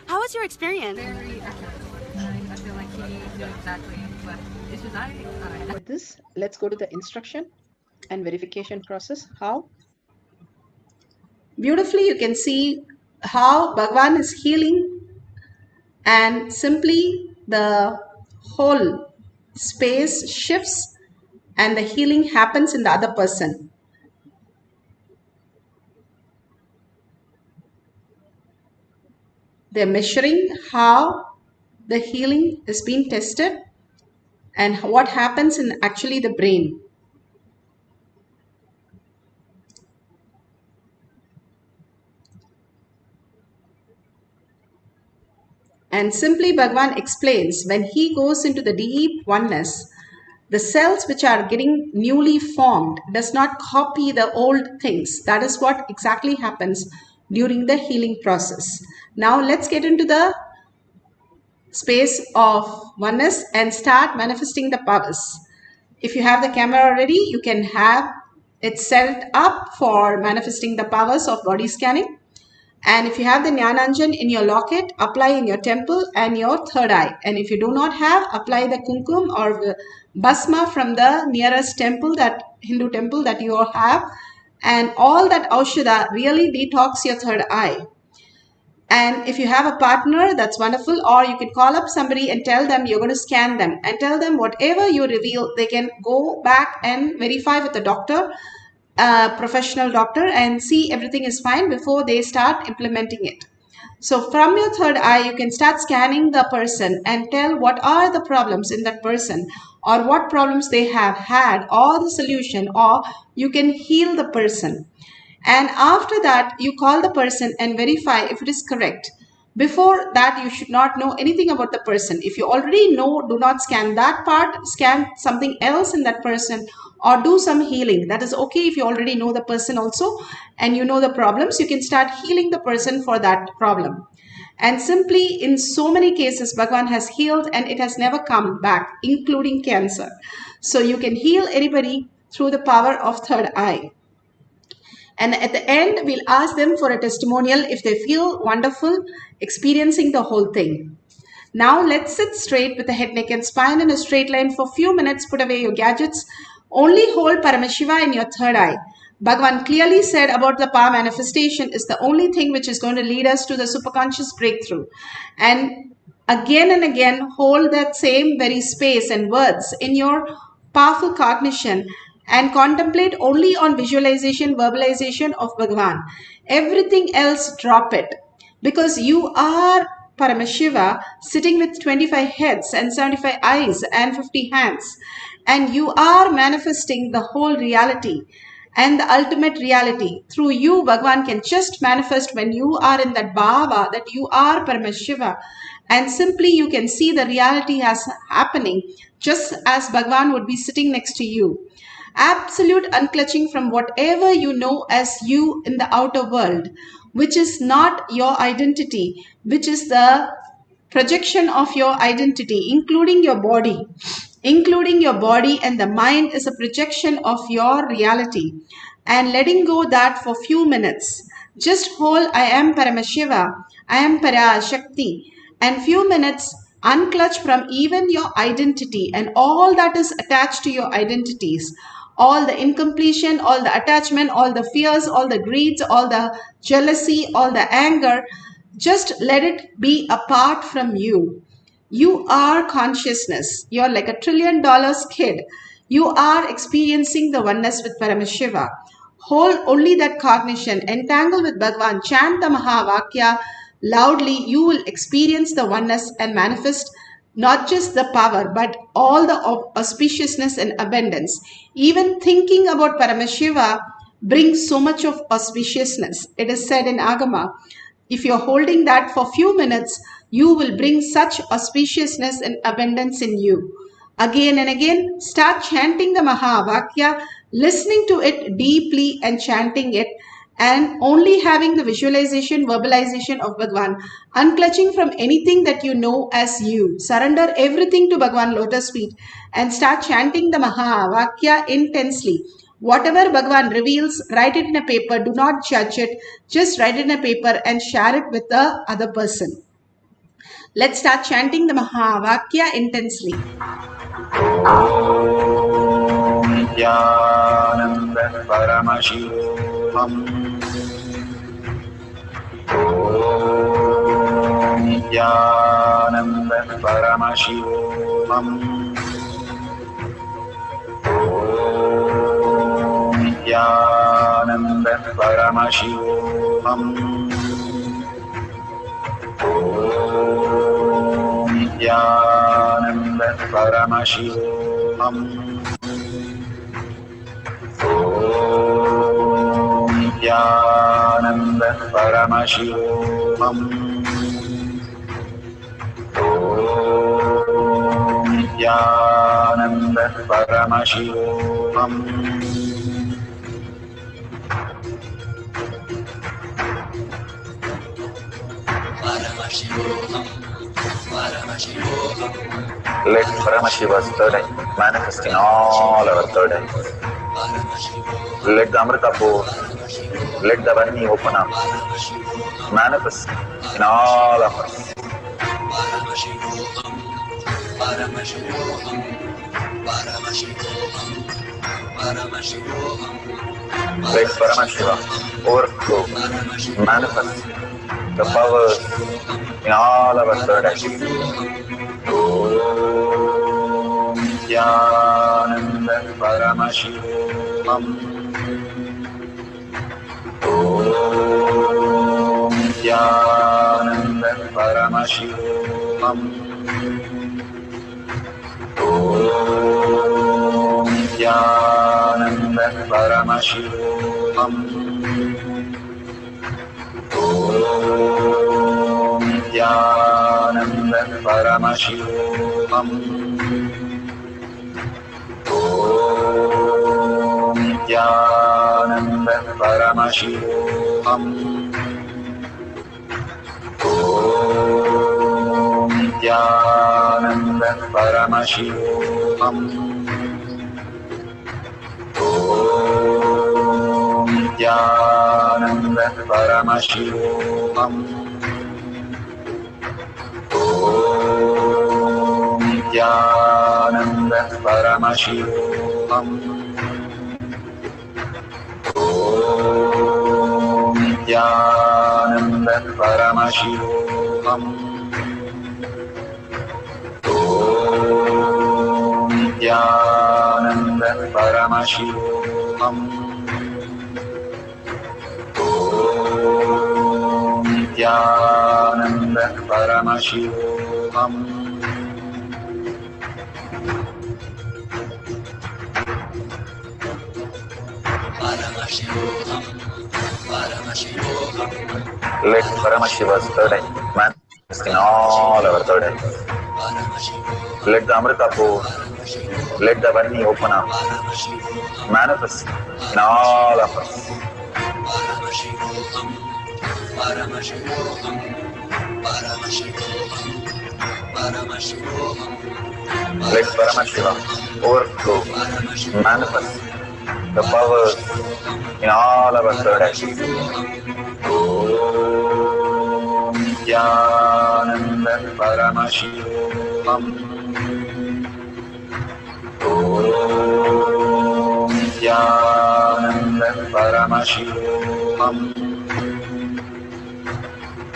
How was your experience? Very accurate. I feel like he knew exactly what issues I had. With this, let's go to the instruction and verification process. How? Beautifully, you can see how Bhagavan is healing, and simply the whole space shifts and the healing happens in the other person. They're measuring how the healing is being tested and what happens in actually the brain. And simply Bhagavan explains, when he goes into the deep oneness, the cells which are getting newly formed does not copy the old things. That is what exactly happens during the healing process. Now let's get into the space of oneness and start manifesting the powers. If you have the camera already, you can have it set up for manifesting the powers of body scanning. And if you have the Jnananjan in your locket, apply in your temple and your third eye. And if you do not have, apply the kumkum or the bhasma from the nearest temple, that Hindu temple that you all have. And all that aushadha really detox your third eye. And if you have a partner, that's wonderful. Or you can call up somebody and tell them you're going to scan them. And tell them whatever you reveal, they can go back and verify with the doctor, professional doctor, and see everything is fine before they start implementing it. So from your third eye, you can start scanning the person and tell what are the problems in that person, or what problems they have had, or the solution, or you can heal the person. And after that, you call the person and verify if it is correct. Before that, you should not know anything about the person. If you already know, do not scan that part, scan something else in that person, or do some healing. That is okay if you already know the person also and you know the problems. You can start healing the person for that problem. And simply in so many cases, Bhagavan has healed and it has never come back, including cancer. So you can heal anybody through the power of third eye. And at the end, we'll ask them for a testimonial if they feel wonderful experiencing the whole thing. Now let's sit straight with the head, neck and spine in a straight line for a few minutes. Put away your gadgets. Only hold Paramashiva in your third eye. Bhagavan clearly said about the power manifestation is the only thing which is going to lead us to the superconscious breakthrough. And again, hold that same very space and words in your powerful cognition and contemplate only on visualization, verbalization of Bhagavan. Everything else, drop it. Because you are Paramashiva sitting with 25 heads and 75 eyes and 50 hands. And you are manifesting the whole reality and the ultimate reality. Through you, Bhagavan can just manifest when you are in that bhava, that you are Paramashiva. And simply you can see the reality as happening just as Bhagavan would be sitting next to you. Absolute unclutching from whatever you know as you in the outer world, which is not your identity, which is the projection of your identity, including your body. Including your body and the mind is a projection of your reality. And letting go that for few minutes. Just hold I am Paramashiva, I am Parashakti, and few minutes unclutch from even your identity and all that is attached to your identities. all the incompletion, all the attachment, all the fears, all the greeds, all the jealousy, all the anger. Just let it be apart from you. You are consciousness. You're like a $1 trillion kid. You are experiencing the oneness with Paramashiva. Hold only that cognition. Entangle with Bhagavan. Chant the Mahavakya loudly. You will experience the oneness and manifest not just the power, but all the auspiciousness and abundance. Even thinking about Paramashiva brings so much of auspiciousness. It is said in Agama, if you're holding that for few minutes, you will bring such auspiciousness and abundance in you. Again and again, start chanting the Mahavakya, listening to it deeply and chanting it, and only having the visualization, verbalization of Bhagwan, unclutching from anything that you know as you. Surrender everything to Bhagwan lotus feet and start chanting the Mahavakya intensely. Whatever Bhagwan reveals, write it in a paper. Do not judge it. Just write it in a paper and share it with the other person. Let's start chanting the Mahavakya intensely. Nithyananda Paramashivoham. Nithyananda Paramashivoham. Nithyananda Paramashivoham. Nithyananda Paramashivoham. Nithyananda Paramashivoham. Nithyananda Paramashivoham. Let Paramashiva's third eye manifest in all our third eyes. Let the Amrita pour, let the Varni open up, manifest in all of us. Let Paramashiva overflow, manifest the powers in all our third eyes. Om Nithyananda Paramashivoham. Om Nithyananda Paramashivoham. Om Nithyananda Paramashivoham. Om Nithyananda Paramashivoham. Om Nithyananda Paramashivoham. Om Nithyananda Paramashivoham. Om Nithyananda Paramashivoham. Om Nithyananda Paramashivoham. Om Nithyananda Paramashivoham. Om Nithyananda Paramashivoham. Om Nithyananda Paramashivoham. Let Paramashiva's third eye manifest in all our third eyes. Let the Amrita pour, let the Varni open up, manifest in all of us. Let Paramashiva overflow, manifest the powers in all our third eyes. Om Nithyananda Paramashivoham. Om Paramashivoham.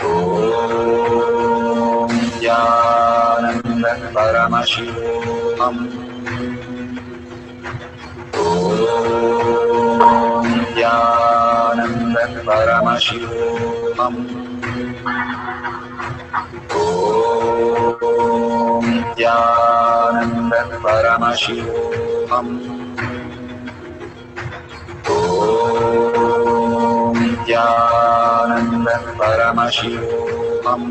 Om Nithyananda Paramashivam. Om Nithyananda Paramashivam. Om Nithyananda Paramashivam. Om Nithyananda Paramashivam. Om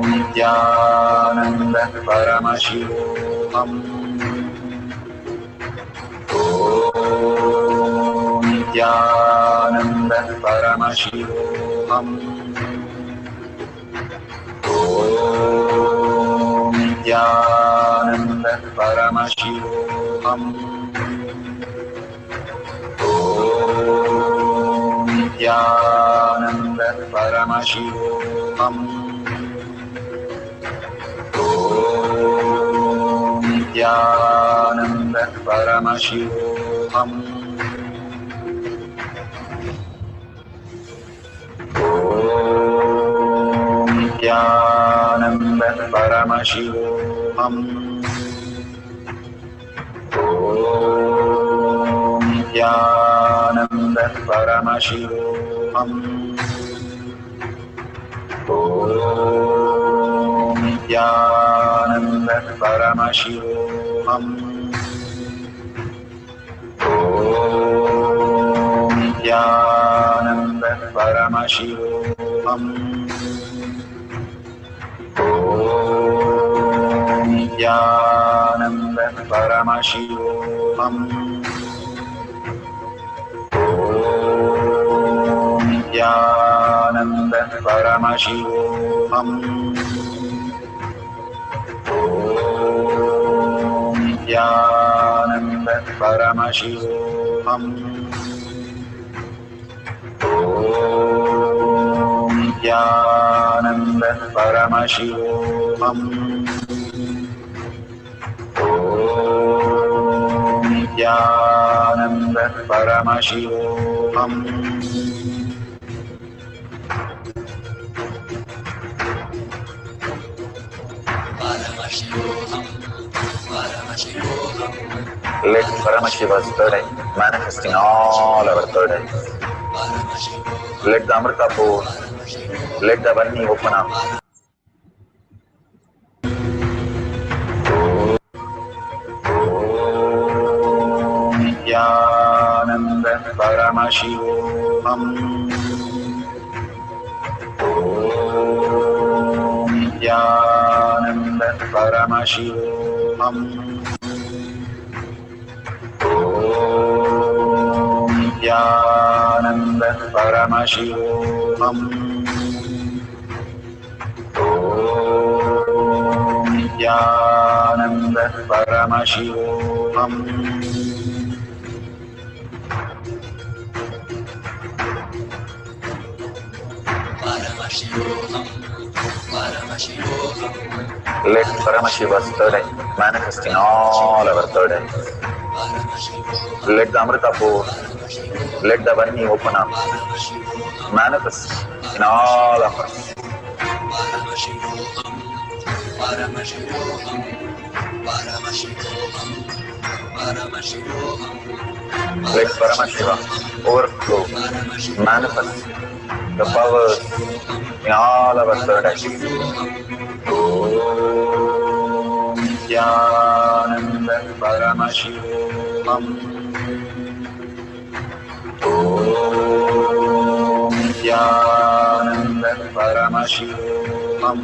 Nithyananda Paramashivoham. Om Nithyananda Paramashivoham. Om Nithyananda Paramashivoham. Om Nithyananda Paramashivoham. Om Nithyananda Paramashivoham. Om Nithyananda Paramashivoham. Om Nithyananda Paramashivoham. Om Nithyananda Paramashivoham. Om Nithyananda Paramashivoham. Om Nithyananda Paramashivoham. Om Nithyananda Paramashivoham. Om Nithyananda Paramashivoham. Om Nithyananda Paramashivoham. Om Nithyananda Paramashivoham. Let Paramashiva's third eye manifest in all our third eyes. Let the Amrita pour, let the Varni open up. Om Nithyananda Paramashivoham. Om Nithyananda Paramashivoham. Om Nithyananda Paramashivoham. Om Nithyananda Paramashivoham. Let Paramashiva's third eye manifest in all our third eyes. Let the Amrita pour, let the Varni open up, manifest in all of us. Let Paramashiva overflow, manifest the powers in all our third eyes. Om Nithyananda Paramashivoham. Om Nithyananda Paramashivoham.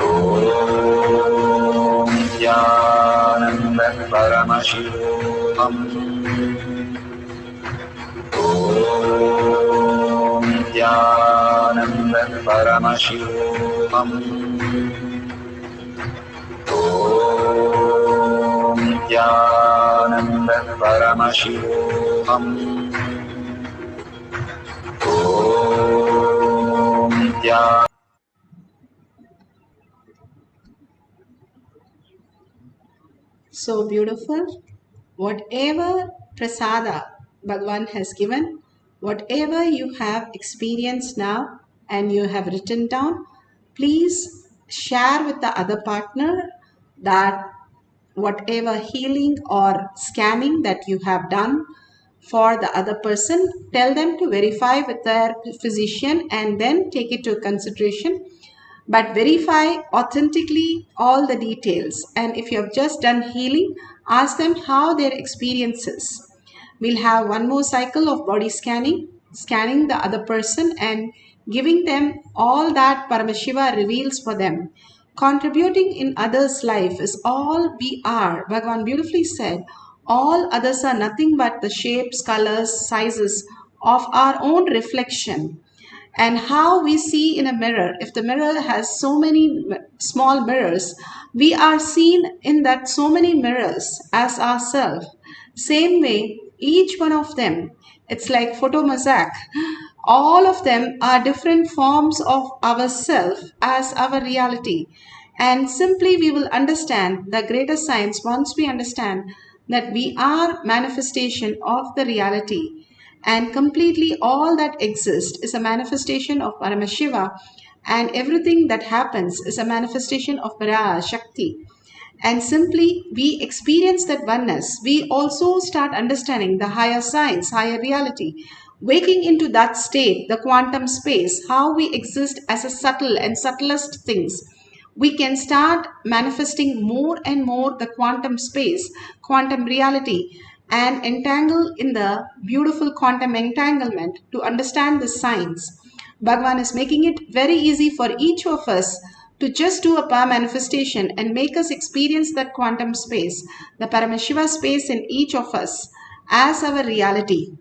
Om Nithyananda Paramashivoham. Om Nithyananda Paramashivoham. Om Nithyananda Paramashivoham. Om Nithyananda. So beautiful. Whatever prasada Bhagavan has given, whatever you have experienced now and you have written down, please share with the other partner that whatever healing or scanning that you have done for the other person, tell them to verify with their physician and then take it to consideration, but verify authentically all the details. And if you have just done healing, ask them how their experience is. We'll have one more cycle of body scanning, scanning the other person and giving them all that Paramashiva reveals for them. Contributing in others' life is all we are. Bhagavan beautifully said, all others are nothing but the shapes, colors, sizes of our own reflection. And how we see in a mirror, if the mirror has so many small mirrors, we are seen in that so many mirrors as ourselves. Same way, each one of them, it's like photo mosaic. All of them are different forms of ourself as our reality. And simply we will understand the greater science once we understand that we are manifestation of the reality, and completely all that exists is a manifestation of Paramashiva, and everything that happens is a manifestation of Parashakti. And simply we experience that oneness, we also start understanding the higher science, higher reality, waking into that state, the quantum space, how we exist as a subtle and subtlest things. We can start manifesting more and more the quantum space, quantum reality, and entangle in the beautiful quantum entanglement to understand the science. Bhagavan is making it very easy for each of us to just do a power manifestation and make us experience that quantum space, the Paramashiva space in each of us as our reality.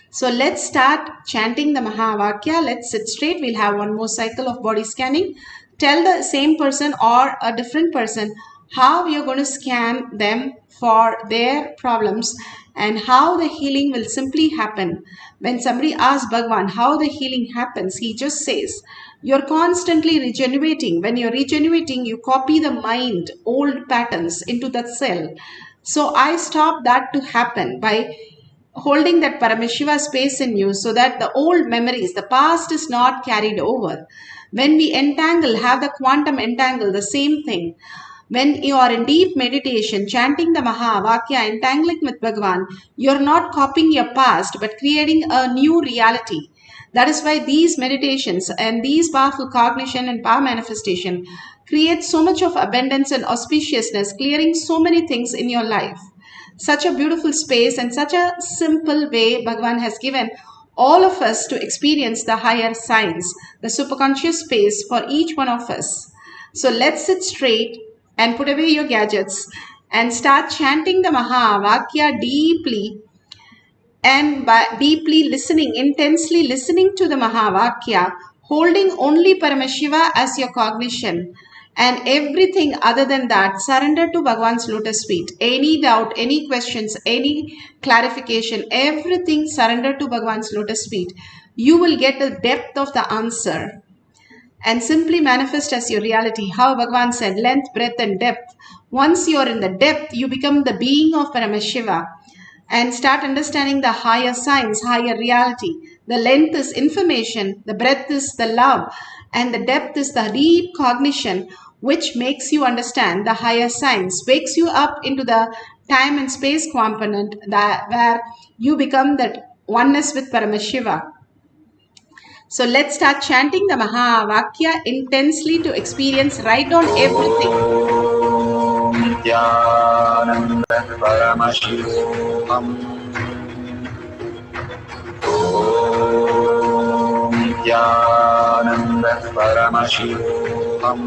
So let's start chanting the Mahavakya. Let's sit straight. We'll have one more cycle of body scanning. Tell the same person or a different person how you're going to scan them for their problems and how the healing will simply happen. When somebody asks Bhagavan how the healing happens, he just says, you're constantly regenerating. When you're regenerating, you copy the mind, old patterns into that cell. So I stop that to happen by holding that Paramashiva space in you so that the old memories, the past is not carried over. When we entangle, have the quantum entangle, the same thing. When you are in deep meditation, chanting the Mahavakya, entangling with Bhagavan, you are not copying your past, but creating a new reality. That is why these meditations and these powerful cognition and power manifestation create so much of abundance and auspiciousness, clearing so many things in your life. Such a beautiful space and such a simple way Bhagavan has given all of us to experience the higher science, the superconscious space for each one of us. So let's sit straight and put away your gadgets and start chanting the Mahavakya deeply, and by deeply listening, intensely listening to the Mahavakya, holding only Paramashiva as your cognition, and everything other than that, surrender to Bhagavan's lotus feet. Any doubt, any questions, any clarification, everything surrender to Bhagavan's lotus feet. You will get the depth of the answer and simply manifest as your reality. How Bhagavan said, length, breadth and depth. Once you are in the depth, you become the being of Paramashiva and start understanding the higher science, higher reality. The length is information, the breadth is the love, and the depth is the deep cognition, which makes you understand the higher science, wakes you up into the time and space component where you become that oneness with Paramashiva. So let's start chanting the Mahavakya intensely to experience, write down everything. Nithyananda Paramashivoham. Om Nithyananda Paramashivoham.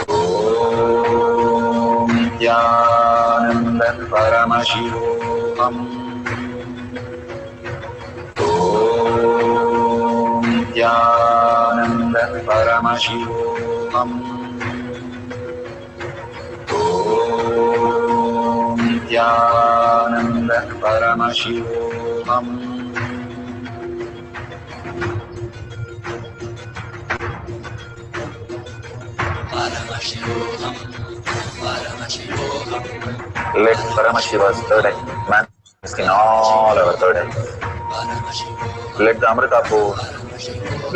Om Nithyananda Paramashivoham. Om Nithyananda Paramashivoham. Om Nithyananda Paramashivoham. Paramashivoham. Let Paramashiva's third eye manifest in all our third eyes. Let the Amrita pour,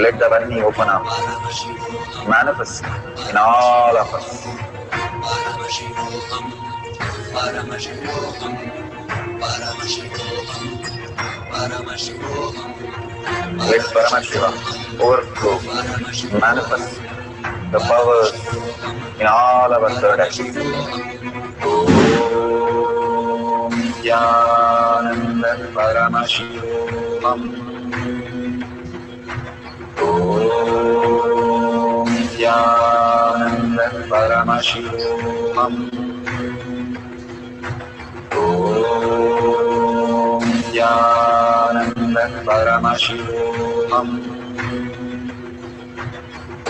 let the Varni open up, manifest in all of us. Paramashivoham, Paramashivoham, Paramashivoham, Paramashivoham. Let Paramashiva overflow, manifest the powers in all our third eyes. Om Nithyananda Paramashivam. Om Nithyananda Paramashivam. Om Nithyananda Paramashivam.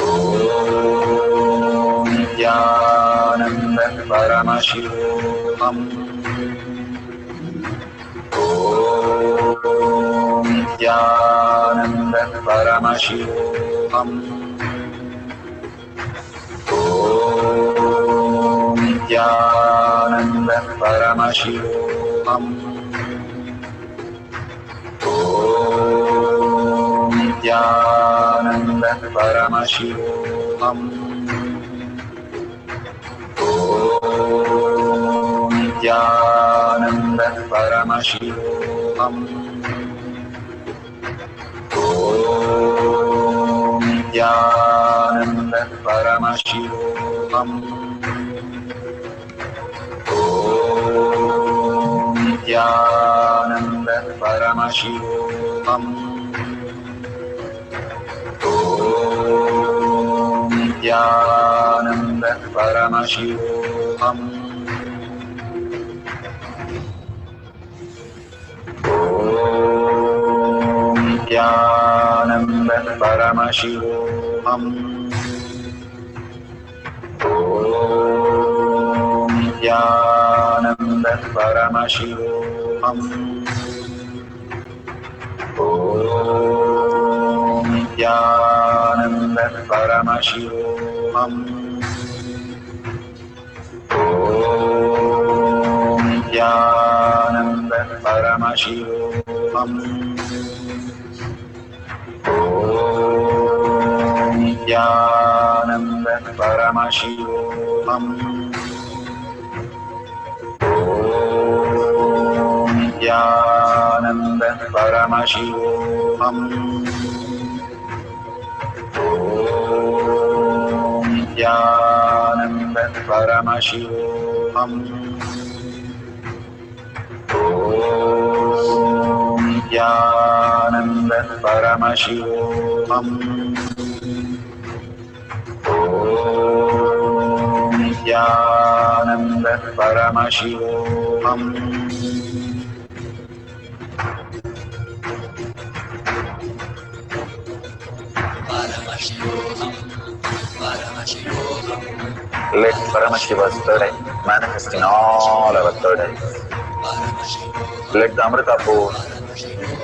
Om Nithyananda Paramashivoham. Om Nithyananda Paramashivoham. Om Nithyananda Paramashivoham. Om Nithyananda Paramashivoham. Om Nithyananda Paramashivoham. Om Nithyananda Paramashivoham. Om Nithyananda Paramashivoham. Om Nithyananda Paramashivoham. Om Nithyananda Paramashivoham. Om Nithyananda Paramashivoham. Om Nithyananda Paramashivoham. Om Nithyananda Paramashivoham. Om Nithyananda Paramashivoham. Om Nithyananda Paramashivoham. Om Nithyananda Paramashivoham. Om Nithyananda Paramashivoham. Om Nithyananda Paramashivoham. Paramashivoham, Paramashivoham. Let Paramashiva's third eye manifest in all our third eyes. Let the Amrita pour,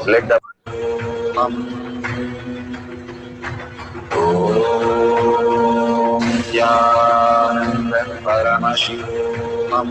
let the Om Nithyananda Paramashivoham.